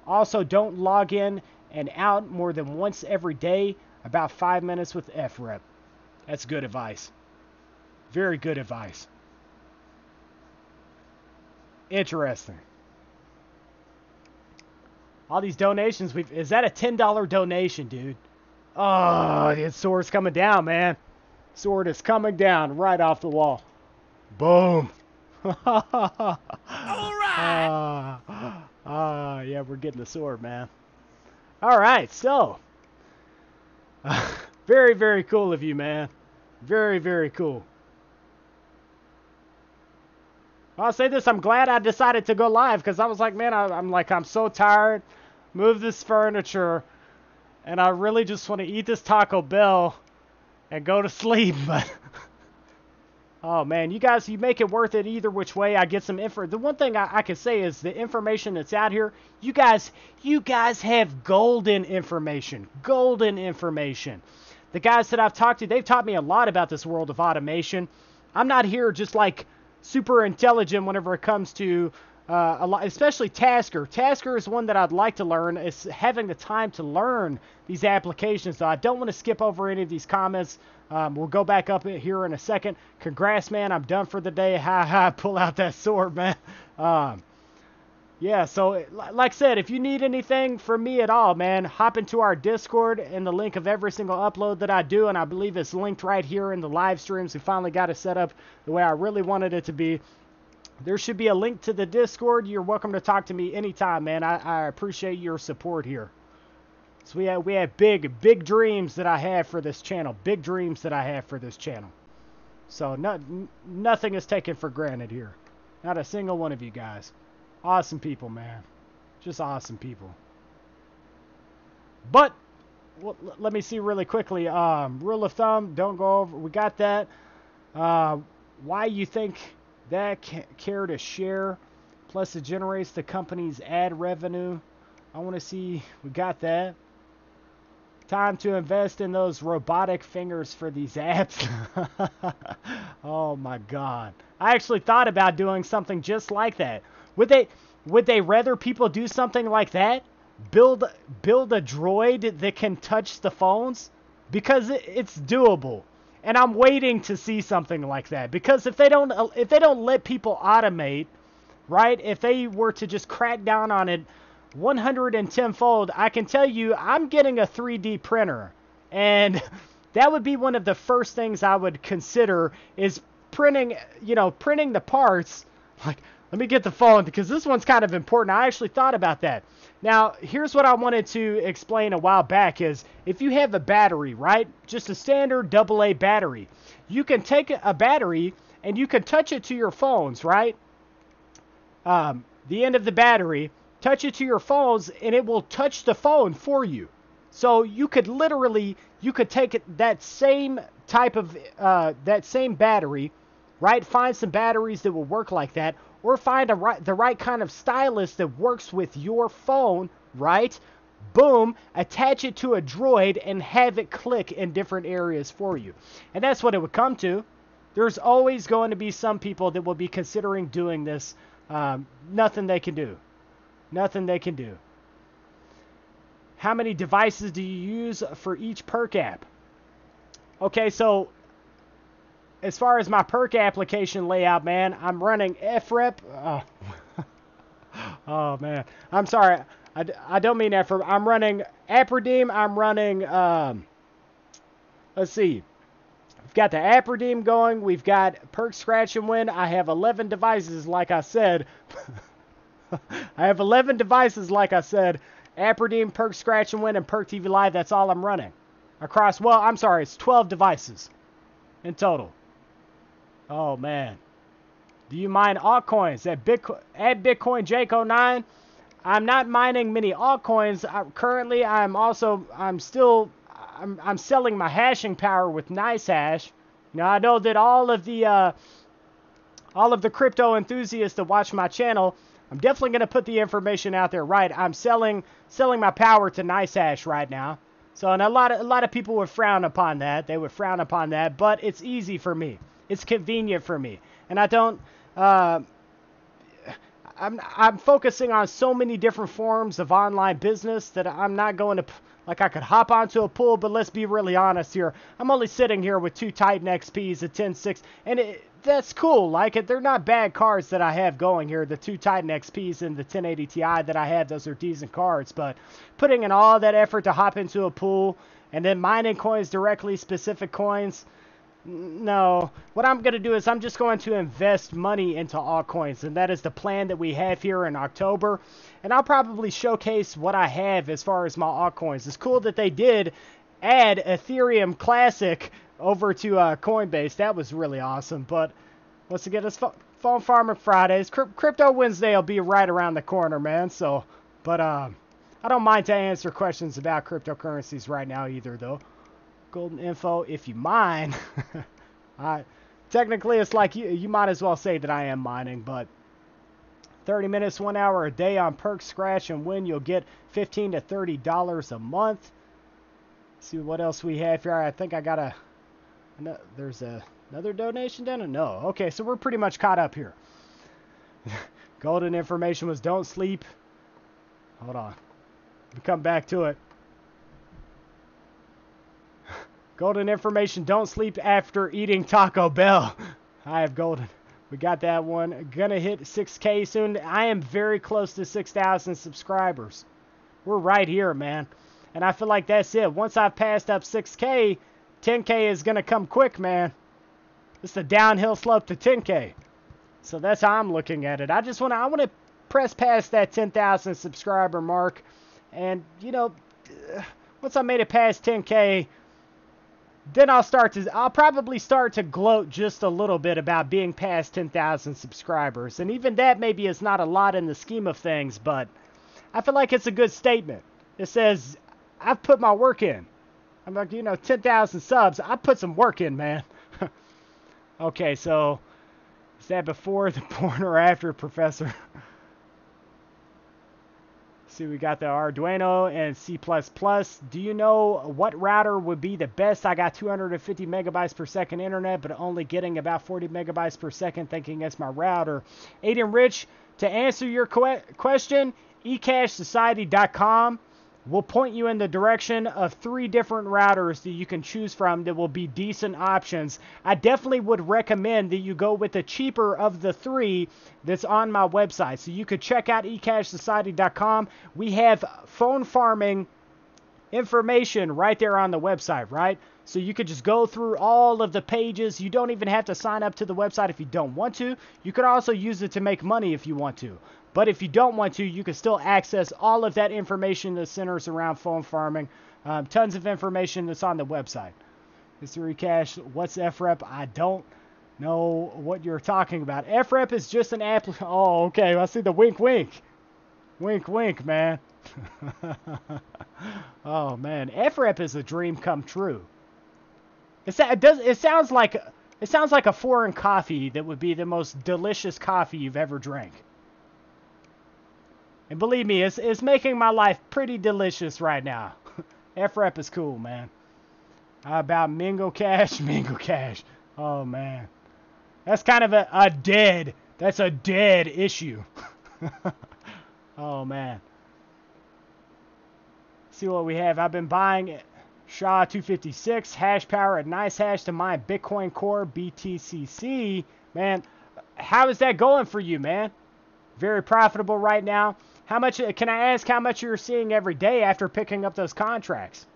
Also, don't log in and out more than once every day. About 5 minutes with FREP. That's good advice. Very good advice. Interesting. All these donations is that a $10 donation, dude? Oh, the sword's coming down, man. Sword is coming down right off the wall. Boom. Alright! Yeah, we're getting the sword, man. Alright, so. Very, very cool of you, man. Very, very cool. I'll say this, I'm glad I decided to go live, because I was like, man, I'm so tired. Move this furniture, and I really just want to eat this Taco Bell and go to sleep. But oh man, you guys, you make it worth it either which way. I get some info. The one thing I can say is the information that's out here. You guys have golden information. Golden information. The guys that I've talked to, they've taught me a lot about this world of automation. I'm not here just like super intelligent whenever it comes to a lot, especially Tasker. Tasker is one that I'd like to learn. Is having the time to learn these applications. So I don't want to skip over any of these comments. We'll go back up here in a second. Congrats, man. I'm done for the day. Ha ha. Pull out that sword, man. Yeah, so like I said, if you need anything from me at all, man, hop into our Discord and the link of every single upload that I do, and I believe it's linked right here in the live streams. We finally got it set up the way I really wanted it to be. There should be a link to the Discord. You're welcome to talk to me anytime, man. I appreciate your support here. So we have big dreams that I have for this channel. Big dreams that I have for this channel. So nothing is taken for granted here. Not a single one of you guys. Awesome people, man. Just awesome people. But let me see really quickly. Rule of thumb, don't go over. We got that. Why you think that care to share? Plus it generates the company's ad revenue. I want to see. We got that. Time to invest in those robotic fingers for these apps. Oh my God. I actually thought about doing something just like that. Would they rather people do something like that? Build a droid that can touch the phones? Because it's doable. And I'm waiting to see something like that. Because if they don't let people automate, right? If they were to just crack down on it 110-fold, I can tell you I'm getting a 3D printer. And that would be one of the first things I would consider is printing the parts. Like, let me get the phone because this one's kind of important. I actually thought about that. Now, here's what I wanted to explain a while back is if you have a battery, right? Just a standard AA battery. You can take a battery and you can touch it to your phones, right? The end of the battery, touch it to your phones and it will touch the phone for you. So you could take that same type of, that same battery, right? Find some batteries that will work like that. Or find the right kind of stylus that works with your phone, right? Boom, attach it to a droid and have it click in different areas for you. And that's what it would come to. There's always going to be some people that will be considering doing this. Nothing they can do. Nothing they can do. How many devices do you use for each perk app? Okay, so as far as my perk application layout, man, I'm running FREP. Oh, man. I'm sorry. I don't mean FREP. I'm running app redeem. I'm running, let's see. We've got the app redeem going. We've got perk scratch and win. I have 11 devices, like I said. I have 11 devices, like I said. App redeem, perk scratch and win, and perk TV live. That's all I'm running. Across, well, I'm sorry. It's 12 devices in total. Oh, man. Do you mine altcoins? At Bitcoin Jake09, I'm not mining many altcoins. Currently, I'm selling my hashing power with NiceHash. Now, I know that all of the crypto enthusiasts that watch my channel, I'm definitely going to put the information out there, right? I'm selling my power to NiceHash right now. So, and a lot of people would frown upon that. They would frown upon that, but it's easy for me. It's convenient for me. And I don't, I'm focusing on so many different forms of online business that I'm not going to, like I could hop onto a pool, but let's be really honest here. I'm only sitting here with 2 Titan XPs, a 10.6, and that's cool. Like, they're not bad cards that I have going here. The 2 Titan XPs and the 1080 Ti that I have, those are decent cards. But putting in all that effort to hop into a pool and then mining coins directly, specific coins, no. What I'm going to do is I'm just going to invest money into altcoins, and that is the plan that we have here in October. And I'll probably showcase what I have as far as my altcoins. It's cool that they did add Ethereum Classic over to Coinbase. That was really awesome. But once again, it's Phone Farming Fridays. Crypto Wednesday will be right around the corner, man. So, but I don't mind to answer questions about cryptocurrencies right now either, though. Golden info, if you mine. Technically, it's like you might as well say that I am mining, but 30 minutes, 1 hour a day on perk scratch and win, you'll get $15 to $30 a month. Let's see what else we have here. I think I got there's another donation done. No, okay, so we're pretty much caught up here. Golden information was don't sleep. Hold on. We come back to it. Golden information, don't sleep after eating Taco Bell. I have golden. We got that one. Gonna hit 6K soon. I am very close to 6,000 subscribers. We're right here, man. And I feel like that's it. Once I've passed up 6K, 10K is gonna come quick, man. It's a downhill slope to 10K. So that's how I'm looking at it. I want to press past that 10,000 subscriber mark. And, you know, once I made it past 10K, then I'll probably start to gloat just a little bit about being past 10,000 subscribers. And even that maybe is not a lot in the scheme of things, but I feel like it's a good statement. It says, I've put my work in. I'm like, 10,000 subs. I put some work in, man. Okay, so is that before the porn or after, Professor? See, we got the Arduino and C++. Do you know what router would be the best? I got 250 megabytes per second internet, but only getting about 40 megabytes per second, thinking it's my router. Aiden Rich, to answer your question, ECashsociety.com will point you in the direction of 3 different routers that you can choose from that will be decent options. I definitely would recommend that you go with the cheaper of the 3 that's on my website. So you could check out ECashsociety.com. We have phone farming information right there on the website, right? So you could just go through all of the pages. You don't even have to sign up to the website if you don't want to. You could also use it to make money if you want to. But if you don't want to, you can still access all of that information that centers around phone farming. Tons of information that's on the website. Mr. eCash, what's FREP? I don't know what you're talking about. FREP is just an app. Oh, okay. I see the wink, wink. Wink, wink, man. Oh, man. FREP is a dream come true. It sounds like a foreign coffee that would be the most delicious coffee you've ever drank. And believe me, it's making my life pretty delicious right now. FREP is cool, man. How about Mingo Cash? Mingo Cash. Oh, man. That's kind of that's a dead issue. Oh, man. See what we have. I've been buying SHA-256, hash power at nice hash to mine Bitcoin Core BTCC. Man, how is that going for you, man? Very profitable right now. How much, can I ask how much you're seeing every day after picking up those contracts?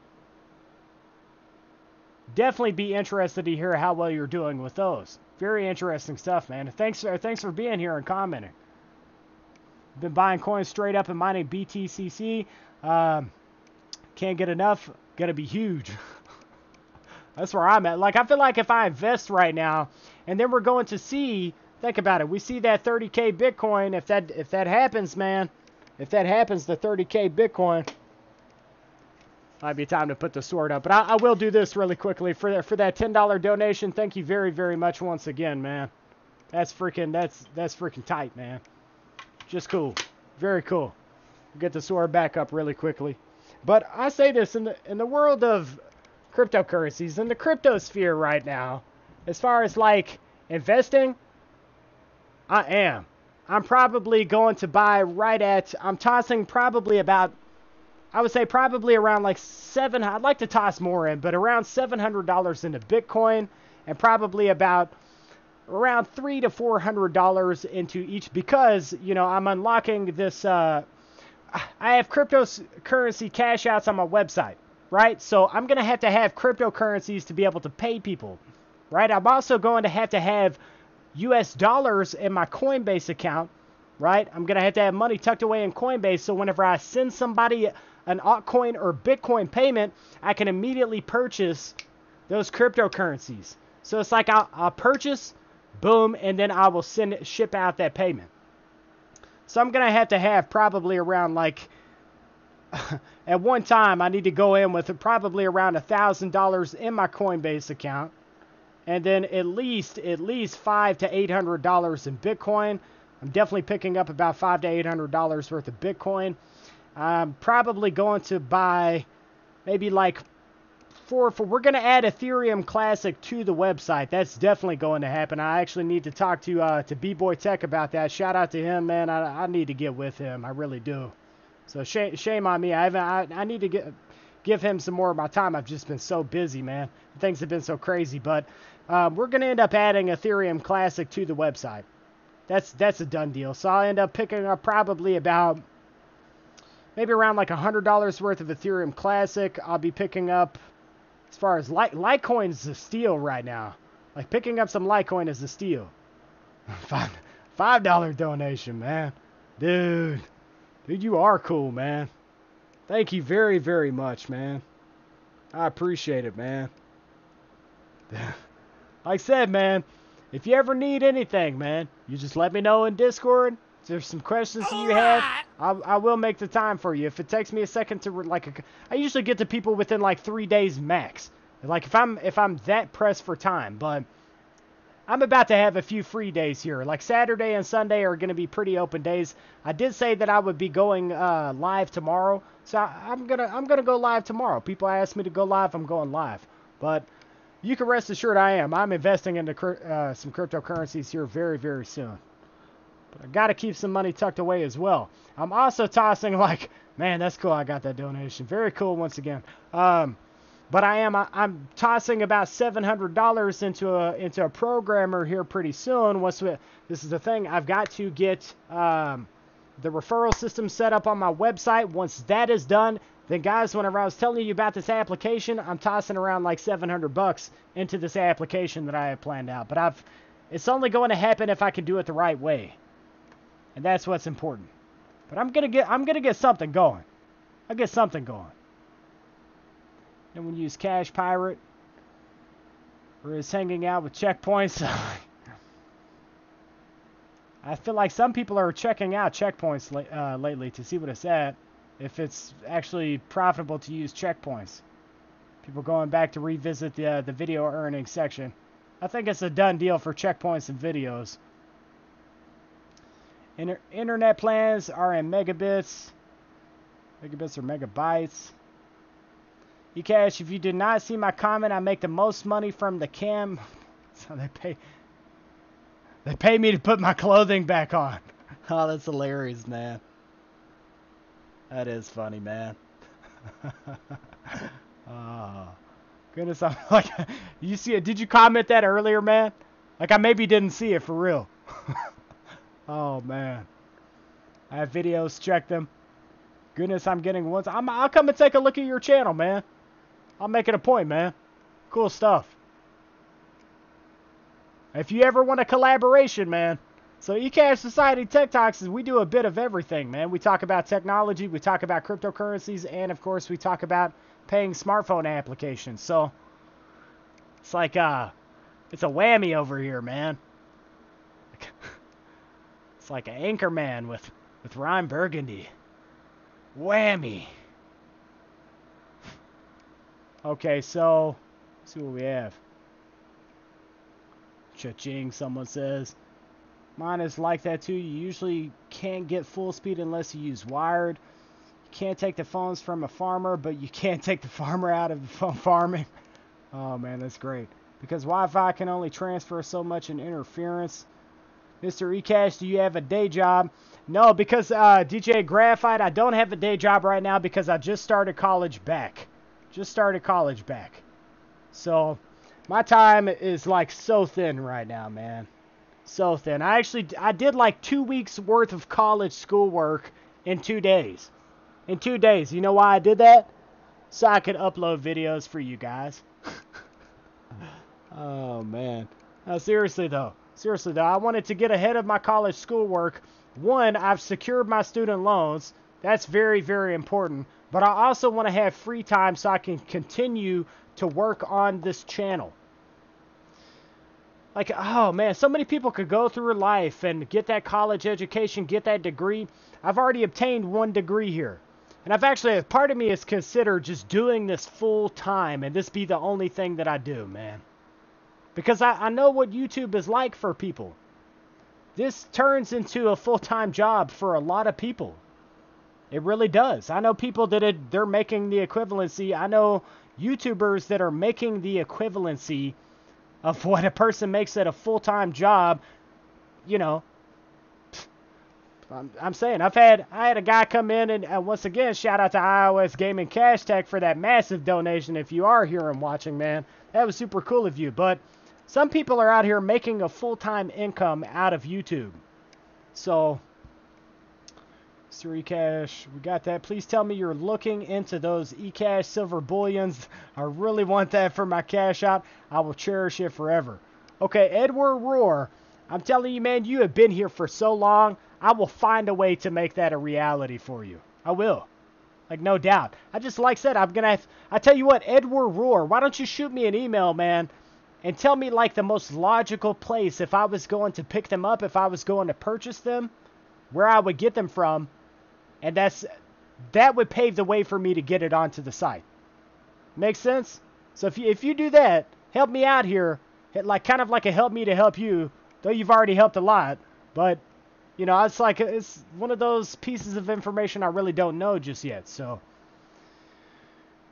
Definitely be interested to hear how well you're doing with those. Very interesting stuff, man. Thanks for being here and commenting. Been buying coins straight up and mining BTCC. Can't get enough. Gonna be huge. That's where I'm at. Like, I feel like if I invest right now, and then we're going to see, think about it. We see that 30K Bitcoin. If that happens, man. If that happens, the 30K Bitcoin, might be time to put the sword up. But I will do this really quickly for that $10 donation. Thank you very, very much once again, man. That's freaking tight, man. Just cool. Very cool. Get the sword back up really quickly. But I say this in the world of cryptocurrencies, in the crypto sphere right now, as far as like investing, I'm probably going to buy I'm tossing probably about, I would say probably around like I'd like to toss more in, but around $700 into Bitcoin, and probably about around $300 to $400 into each, because, I'm unlocking this, I have cryptocurrency cash outs on my website, right? So I'm going to have cryptocurrencies to be able to pay people, right? I'm also going to have US dollars in my Coinbase account, right? I'm going to have money tucked away in Coinbase, so whenever I send somebody an altcoin or Bitcoin payment, I can immediately purchase those cryptocurrencies. So it's like I'll purchase, boom, and then I will ship out that payment. So I'm going to have probably around like, at one time, I need to go in with probably around $1,000 in my Coinbase account. And then at least $500 to $800 in Bitcoin. I'm definitely picking up about $500 to $800 worth of Bitcoin. I'm probably going to buy maybe like we're going to add Ethereum Classic to the website. That's definitely going to happen. I actually need to talk to B-Boy Tech about that. Shout out to him, man. I need to get with him. I really do. So shame on me. I need to give him some more of my time. I've just been so busy, man. Things have been so crazy. But we're going to end up adding Ethereum Classic to the website. That's a done deal. So I'll end up picking up probably about maybe around like $100 worth of Ethereum Classic. I'll be picking up, as far as Litecoin is a steal right now. Like picking up some Litecoin is a steal. $5 donation, man. Dude, you are cool, man. Thank you very, very much, man. I appreciate it, man. Like I said, man, if you ever need anything, man, you just let me know in Discord. If there's some questions that you have, I will make the time for you. If it takes me a second to I usually get to people within like 3 days max. Like if I'm that pressed for time, but I'm about to have a few free days here. Like Saturday and Sunday are going to be pretty open days. I did say that I would be going live tomorrow, so I'm gonna go live tomorrow. People ask me to go live, I'm going live. But you can rest assured I am. I'm investing into some cryptocurrencies here very, very soon. But I got to keep some money tucked away as well. I'm also tossing man, that's cool. I got that donation. Very cool once again. But I'm tossing about $700 into a programmer here pretty soon. This is the thing. I've got to get the referral system set up on my website. Once that is done, then guys, whenever I was telling you about this application, I'm tossing around like $700 into this application that I have planned out. But it's only going to happen if I can do it the right way. And that's what's important. But I'm gonna get something going. I'll get something going. And when you use Cash Pirate, or is hanging out with checkpoints, I feel like some people are checking out checkpoints lately to see what it's at. If it's actually profitable to use checkpoints. People going back to revisit the video earnings section. I think it's a done deal for checkpoints and videos. Internet plans are in megabits. Megabits or megabytes. ECash, if you did not see my comment, I make the most money from the cam. So they pay me to put my clothing back on. Oh, that's hilarious, man. That is funny, man. Oh, goodness, I'm like, you see it? Did you comment that earlier, man? Like I maybe didn't see it for real. Oh man, I have videos. Check them. Goodness, I'm getting ones. I'll come and take a look at your channel, man. I'll make it a point, man. Cool stuff. If you ever want a collaboration, man. So ECashsociety Tech Talks is we do a bit of everything, man. We talk about technology, we talk about cryptocurrencies, and of course we talk about paying smartphone applications. So it's like it's a whammy over here, man. It's like an anchor man with Ryan Burgundy. Whammy. Okay, so let's see what we have. Cha-ching, someone says. Mine is like that too. You usually can't get full speed unless you use wired. You can't take the phones from a farmer, but you can't take the farmer out of the phone farming. Oh man, that's great. Because Wi-Fi can only transfer so much in interference. Mr. ECash, do you have a day job? No, because DJ Graphite, I don't have a day job right now because I just started college back. So my time is like so thin right now, man. So thin. I did like 2 weeks worth of college schoolwork in 2 days. In 2 days. You know why I did that? So I could upload videos for you guys. Oh, man. No, seriously, though, I wanted to get ahead of my college schoolwork. One, I've secured my student loans. That's very, very important. But I also want to have free time so I can continue to work on this channel. Like, oh man, so many people could go through life and get that college education, get that degree. I've already obtained 1 degree here. And I've actually, part of me is considered just doing this full time and this be the only thing that I do, man. Because I know what YouTube is like for people. This turns into a full-time job for a lot of people. It really does. I know people that they're making the equivalency. I know YouTubers that are making the equivalency of what a person makes at a full-time job, you know, I'm saying I had a guy come in and once again, shout out to iOS Gaming Cash Tech for that massive donation. If you are here and watching, man, that was super cool of you. But some people are out here making a full-time income out of YouTube. So, Mr. ECash, we got that. Please tell me you're looking into those ECash silver bullions. I really want that for my cash out. I will cherish it forever. Okay, Edward Roar, I'm telling you, man, you have been here for so long. I will find a way to make that a reality for you. I will. Like, no doubt. Like I said, I tell you what, Edward Roar, why don't you shoot me an email, man, and tell me, like, the most logical place if I was going to pick them up, if I was going to purchase them, where I would get them from, and that would pave the way for me to get it onto the site. Make sense? So if you do that, help me out here, kind of like a help me to help you, though you've already helped a lot, but you know, it's one of those pieces of information I really don't know just yet. So,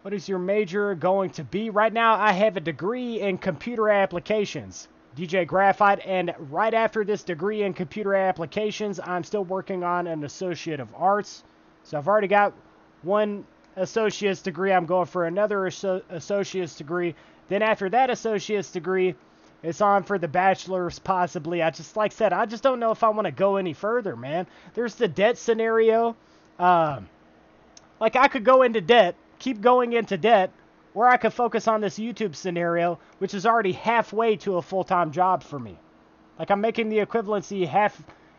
what is your major going to be? Right now, I have a degree in computer applications, DJ Graphite, and right after this degree in computer applications, I'm still working on an Associate of Arts. So, I've already got one associate's degree. I'm going for another associate's degree. Then after that associate's degree, it's on for the bachelor's, possibly. Like I said, I just don't know if I want to go any further, man. There's the debt scenario. Like, I could go into debt, keep going into debt, or I could focus on this YouTube scenario, which is already halfway to a full-time job for me. Like, I'm making the equivalency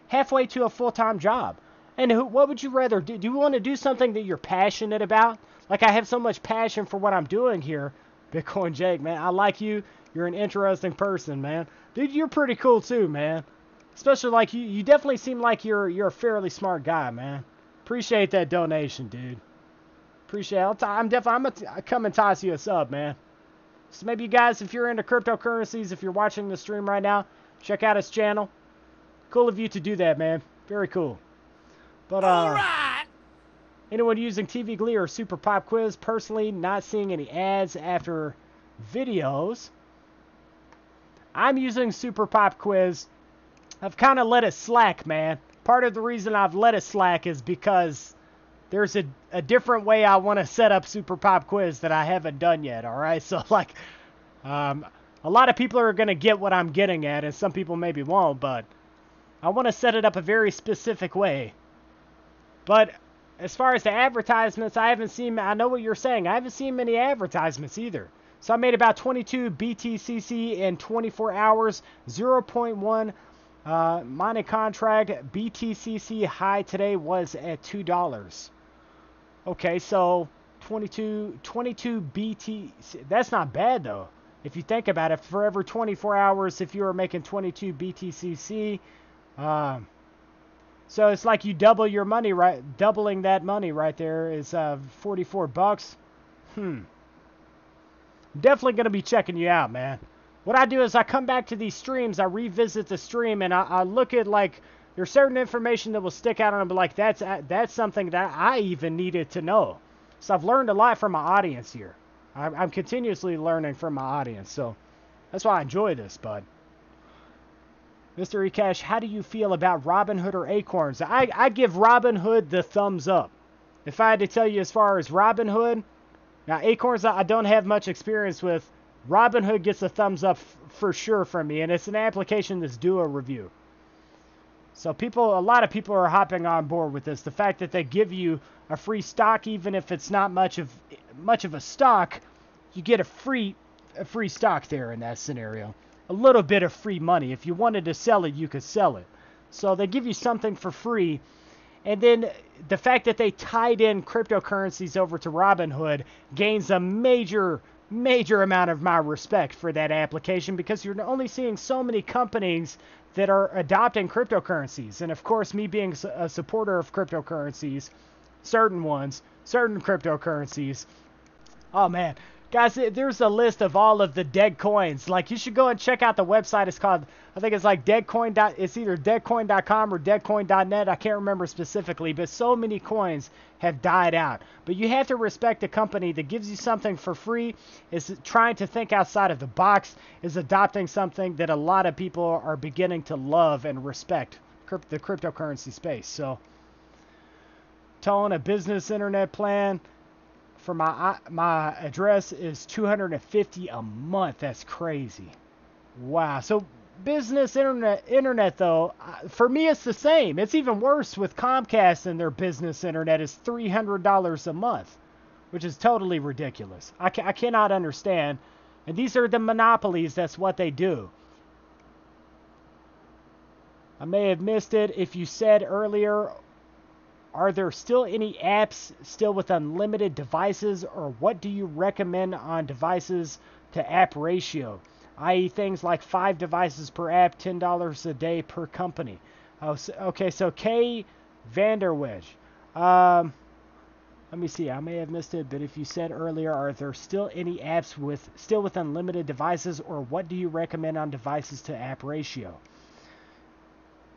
halfway to a full-time job. And what would you rather do? Do you want to do something that you're passionate about? Like, I have so much passion for what I'm doing here. Bitcoin Jake, man, I like you. You're an interesting person, man. Dude, you're pretty cool too, man. Especially like you definitely seem like you're a fairly smart guy, man. Appreciate that donation, dude. Appreciate it. I'm gonna come and toss you a sub, man. So maybe you guys, if you're into cryptocurrencies, if you're watching the stream right now, check out his channel. Cool of you to do that, man. Very cool. But Alright! anyone using TV Glee or Super Pop Quiz, personally not seeing any ads after videos. I'm using Super Pop Quiz. I've kind of let it slack, man. Part of the reason I've let it slack is because there's a different way I want to set up Super Pop Quiz that I haven't done yet, alright? So, like, a lot of people are going to get what I'm getting at, and some people maybe won't, but I want to set it up a very specific way. But as far as the advertisements, I know what you're saying, I haven't seen many advertisements either. So I made about 22 BTCC in 24 hours, 0.1 mining contract. BTCC high today was at $2. Okay, so 22 BTC. That's not bad though. If you think about it, for every 24 hours, if you were making 22 BTCC, so it's like you double your money, right? Doubling that money right there is $44. Definitely going to be checking you out, man. What I do is I come back to these streams, I revisit the stream, and I look at, like, there's certain information that will stick out, and I'll be like, that's something that I even needed to know. So I've learned a lot from my audience here. I'm continuously learning from my audience, so that's why I enjoy this, bud. Mr. ECash, how do you feel about Robinhood or Acorns? I give Robinhood the thumbs up. If I had to tell you as far as Robinhood, now Acorns I don't have much experience with. Robinhood gets a thumbs up for sure from me, and it's an application that's due a review. So a lot of people are hopping on board with this. The fact that they give you a free stock, even if it's not much of a stock, you get a free stock there in that scenario. A little bit of free money. If you wanted to sell it, you could sell it. So they give you something for free. And then the fact that they tied in cryptocurrencies over to Robinhood gains a major amount of my respect for that application, because you're only seeing so many companies that are adopting cryptocurrencies. And of course, me being a supporter of cryptocurrencies, certain cryptocurrencies, oh man, Guys, there's a list of all of the dead coins. Like, you should go and check out the website. It's called, I think it's like deadcoin. It's either deadcoin.com or deadcoin.net. I can't remember specifically, but so many coins have died out. But you have to respect a company that gives you something for free, is trying to think outside of the box, is adopting something that a lot of people are beginning to love and respect, the cryptocurrency space. So, towing a business internet plan for my address is $250 a month. That's crazy. Wow. So business internet though, for me it's the same. It's even worse with Comcast, and their business internet is $300 a month, which is totally ridiculous. I cannot understand. And these are the monopolies. That's what they do. I may have missed it. If you said earlier, are there still any apps still with unlimited devices, or what do you recommend on devices to app ratio, i.e. things like 5 devices per app, $10 a day per company? Oh, okay, so K Vanderwedge. Let me see. I may have missed it, but if you said earlier, are there still any apps with unlimited devices, or what do you recommend on devices to app ratio?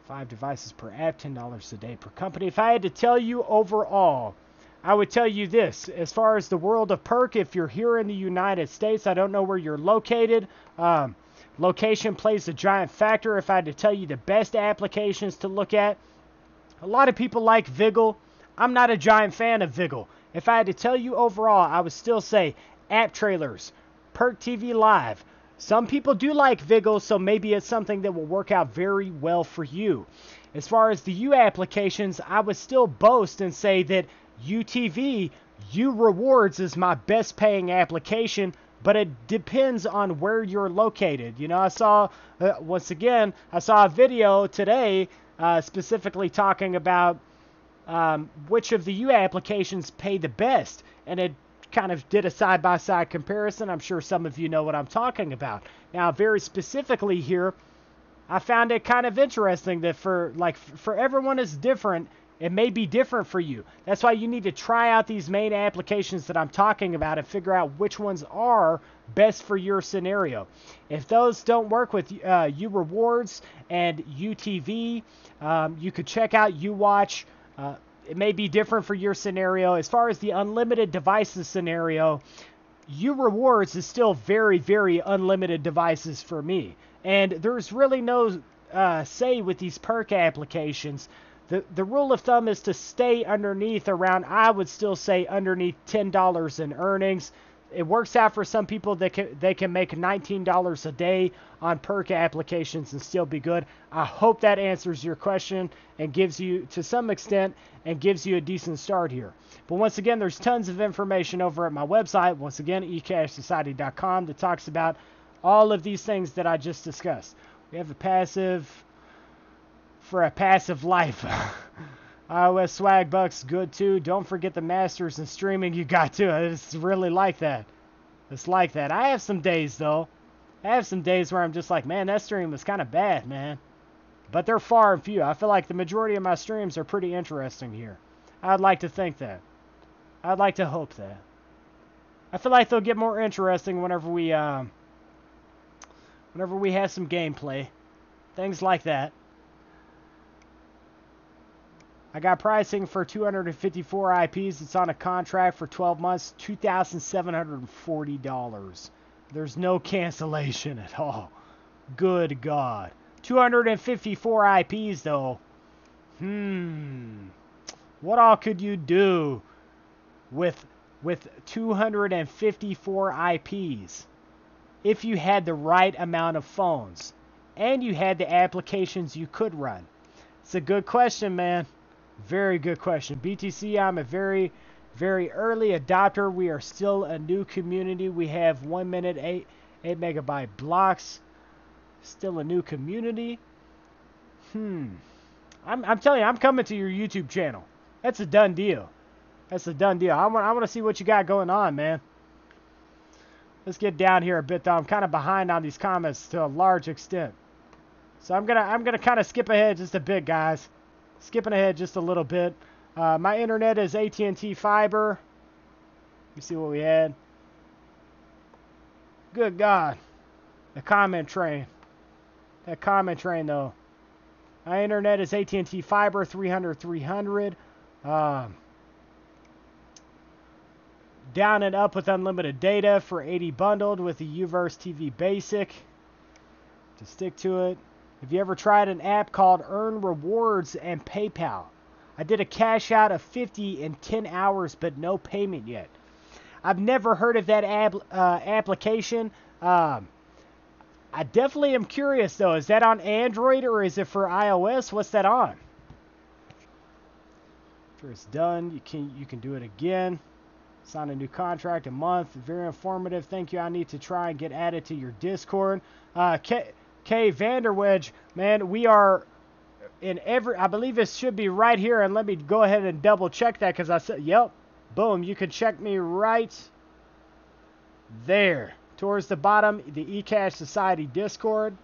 5 devices per app, $10 a day per company. If I had to tell you overall, I would tell you this. As far as the world of perk, if you're here in the United States, I don't know where you're located. Location plays a giant factor. If I had to tell you the best applications to look at, a lot of people like Viggle. I'm not a giant fan of Viggle. If I had to tell you overall, I would still say App Trailers, Perk TV Live. Some people do like Viggle, so maybe it's something that will work out very well for you. As far as the U applications, I would still boast and say that UTV, U Rewards, is my best paying application, but it depends on where you're located. You know, I saw, once again, I saw a video today specifically talking about which of the U applications pay the best, and it kind of did a side-by-side comparison. I'm sure some of you know what I'm talking about. Now, very specifically here, I found it kind of interesting that for everyone is different. It may be different for you. That's why you need to try out these main applications that I'm talking about and figure out which ones are best for your scenario. If those don't work with U Rewards and UTV, you could check out UWatch. It may be different for your scenario. As far as the unlimited devices scenario, U Rewards is still very, very unlimited devices for me. And there's really no say with these perk applications. The rule of thumb is to stay underneath around, I would still say, underneath $10 in earnings. It works out for some people that they can make $19 a day on perk applications and still be good. I hope that answers your question and gives you, to some extent, and gives you a decent start here. But once again, there's tons of information over at my website. Once again, ECashsociety.com, that talks about all of these things that I just discussed. We have a passive for a passive life. iOS swag bucks good too. Don't forget the masters and streaming you got too. It's really like that. It's like that. I have some days though. I have some days where I'm just like, man, that stream was kind of bad, man. But they're far and few. I feel like the majority of my streams are pretty interesting here. I'd like to think that. I'd like to hope that. I feel like they'll get more interesting whenever we have some gameplay. Things like that. I got pricing for 254 IPs. It's on a contract for 12 months, $2,740. There's no cancellation at all. Good God. 254 IPs, though. What all could you do with 254 IPs if you had the right amount of phones and you had the applications you could run? It's a good question, man. Very good question. BTC, I'm a very, very early adopter. We are still a new community. We have 1 minute, 8 megabyte blocks. Still a new community. I'm telling you, I'm coming to your YouTube channel. That's a done deal. That's a done deal. I want to see what you got going on, man. Let's get down here a bit, though. I'm kind of behind on these comments to a large extent. So I'm gonna kind of skip ahead just a bit, guys. Skipping ahead just a little bit. My internet is AT&T Fiber. Let me see what we had. Good God. The comment train. That comment train, though. My internet is AT&T Fiber, 300. Down and up with unlimited data for 80 bundled with the Uverse TV Basic. To stick to it. Have you ever tried an app called Earn Rewards and PayPal? I did a cash out of 50 in 10 hours, but no payment yet. I've never heard of that application. I definitely am curious, though. Is that on Android or is it for iOS? What's that on? After it's done, you can do it again. Sign a new contract a month. Very informative. Thank you. I need to try and get added to your Discord. K Vanderwedge, man, we are in every... I believe it should be right here, and let me go ahead and double check that because I said, yep, boom, you can check me right there. Towards the bottom, the ECashsociety Discord.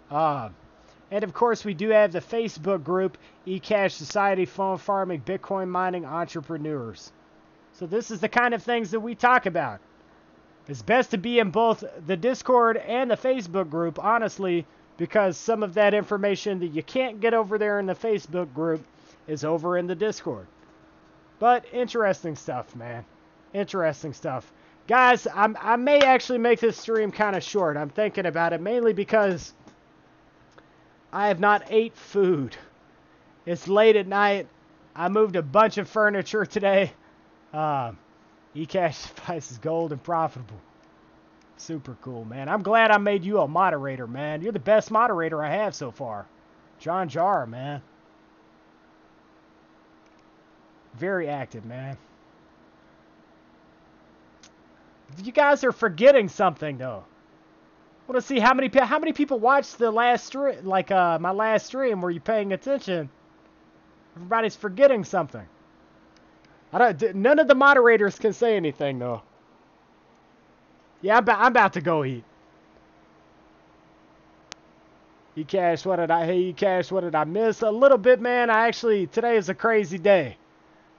And of course, we do have the Facebook group, ECashsociety Phone Farming, Bitcoin Mining Entrepreneurs. So this is the kind of things that we talk about. It's best to be in both the Discord and the Facebook group, honestly, because some of that information that you can't get over there in the Facebook group is over in the Discord. But interesting stuff, man. Interesting stuff. Guys, I may actually make this stream kind of short. I'm thinking about it, mainly because I have not ate food. It's late at night. I moved a bunch of furniture today. eCash Spice is gold and profitable. Super cool, man. I'm glad I made you a moderator, man. You're the best moderator I have so far. John Jar, man. Very active, man. You guys are forgetting something, though. I want to see how many people watched the last stream, like my last stream. Were you paying attention? Everybody's forgetting something. None of the moderators can say anything, though. Yeah, I'm about to go eat. eCash, hey, eCash, what did I miss? A little bit, man. Today is a crazy day.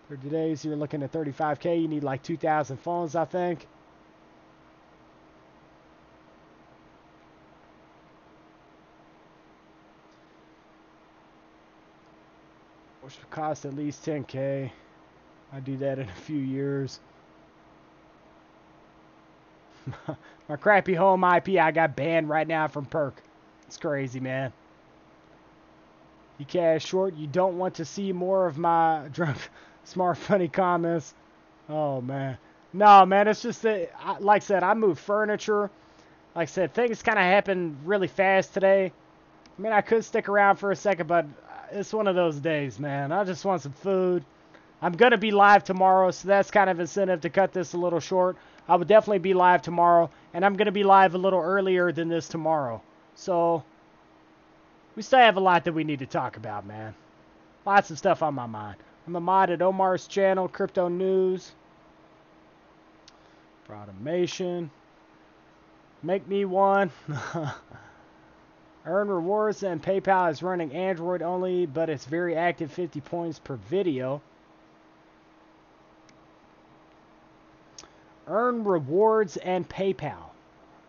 30 days, you're looking at 35K. You need like 2,000 phones, I think. Which would cost at least 10K. I'll do that in a few years. My crappy home IP, I got banned right now from Perk. It's crazy, man. eCash short, you don't want to see more of my drunk, smart, funny comments. Oh, man. No, man, it's just that, like I said, I moved furniture. Like I said, things kind of happened really fast today. I mean, I could stick around for a second, but it's one of those days, man. I just want some food. I'm going to be live tomorrow, so that's kind of incentive to cut this a little short. I will definitely be live tomorrow, and I'm going to be live a little earlier than this tomorrow. So, we still have a lot that we need to talk about, man. Lots of stuff on my mind. I'm a mod at Omar's channel, Crypto News. For automation. Make me one. Earn Rewards and PayPal is running Android only, but it's very active, 50 points per video. Earn Rewards and PayPal.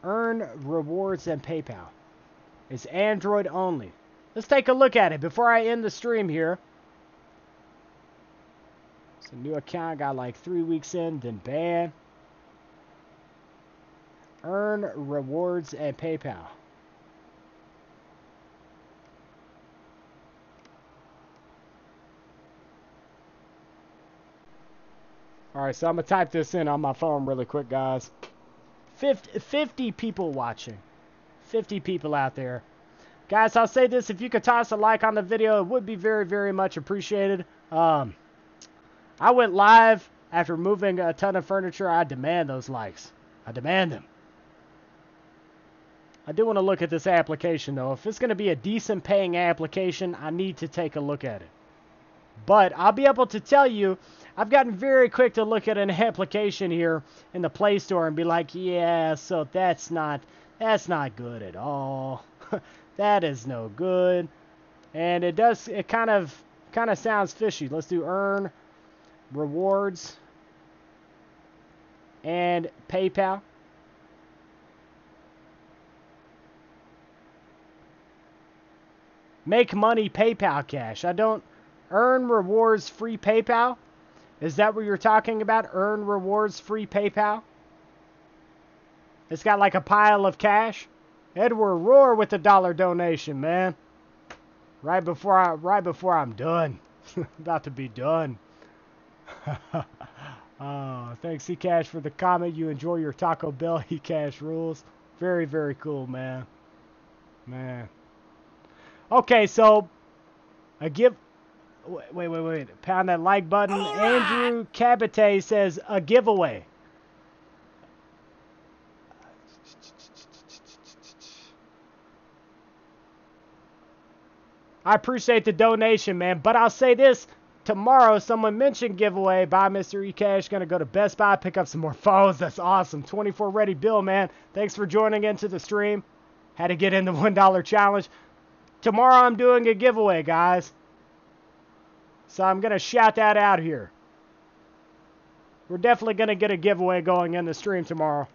Earn Rewards and PayPal. It's Android only. Let's take a look at it before I end the stream here. It's a new account. Got like 3 weeks in, then ban. Earn Rewards and PayPal. Alright, so I'm going to type this in on my phone really quick, guys. 50 people watching. 50 people out there. Guys, I'll say this. If you could toss a like on the video, it would be very, very much appreciated. I went live after moving a ton of furniture. I demand those likes. I demand them. I do want to look at this application, though. If it's going to be a decent paying application, I need to take a look at it. But I'll be able to tell you, I've gotten very quick to look at an application here in the Play Store and be like, yeah, so that's not good at all. That is no good. And it kind of sounds fishy. Let's do Earn Rewards and PayPal. Make money PayPal cash. I don't earn rewards free PayPal. Is that what you're talking about? Earn rewards free PayPal? It's got like a pile of cash. Edward Roar with the $1 donation, man. Right before I'm done. About to be done. Thanks ECash for the comment. You enjoy your Taco Bell. ECash rules. Very, very cool, man. Man. Okay, so a give. Wait. Pound that like button. Andrew Cabate says a giveaway. I appreciate the donation, man. But I'll say this. Tomorrow, someone mentioned giveaway by Mr. ECash. Going to go to Best Buy, pick up some more phones. That's awesome. 24 ready Bill, man. Thanks for joining into the stream. Had to get in the $1 challenge. Tomorrow, I'm doing a giveaway, guys. So I'm going to shout that out here. We're definitely going to get a giveaway going in the stream tomorrow.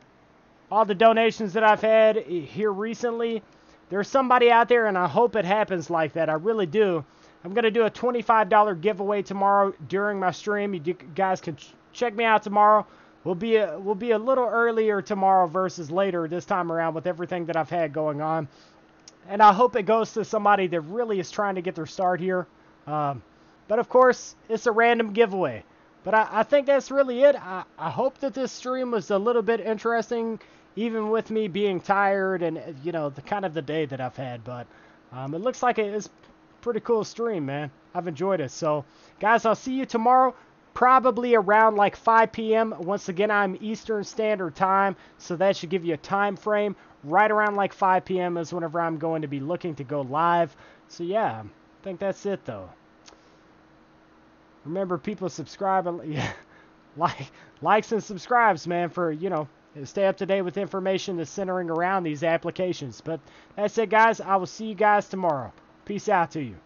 All the donations that I've had here recently, there's somebody out there, and I hope it happens like that. I really do. I'm going to do a $25 giveaway tomorrow during my stream. You guys can check me out tomorrow. We'll be a little earlier tomorrow versus later this time around with everything that I've had going on. And I hope it goes to somebody that really is trying to get their start here. But of course, it's a random giveaway. But I think that's really it. I hope that this stream was a little bit interesting, even with me being tired and, you know, the kind of the day that I've had. But it looks like it's a pretty cool stream, man. I've enjoyed it. So, guys, I'll see you tomorrow, probably around like 5 p.m. Once again, I'm Eastern Standard Time, so that should give you a time frame. Right around like 5 p.m. is whenever I'm going to be looking to go live. So, yeah, I think that's it, though. Remember, people subscribe, yeah, likes and subscribes, man, for, you know, stay up to date with information that's centering around these applications. But that's it, guys. I will see you guys tomorrow. Peace out to you.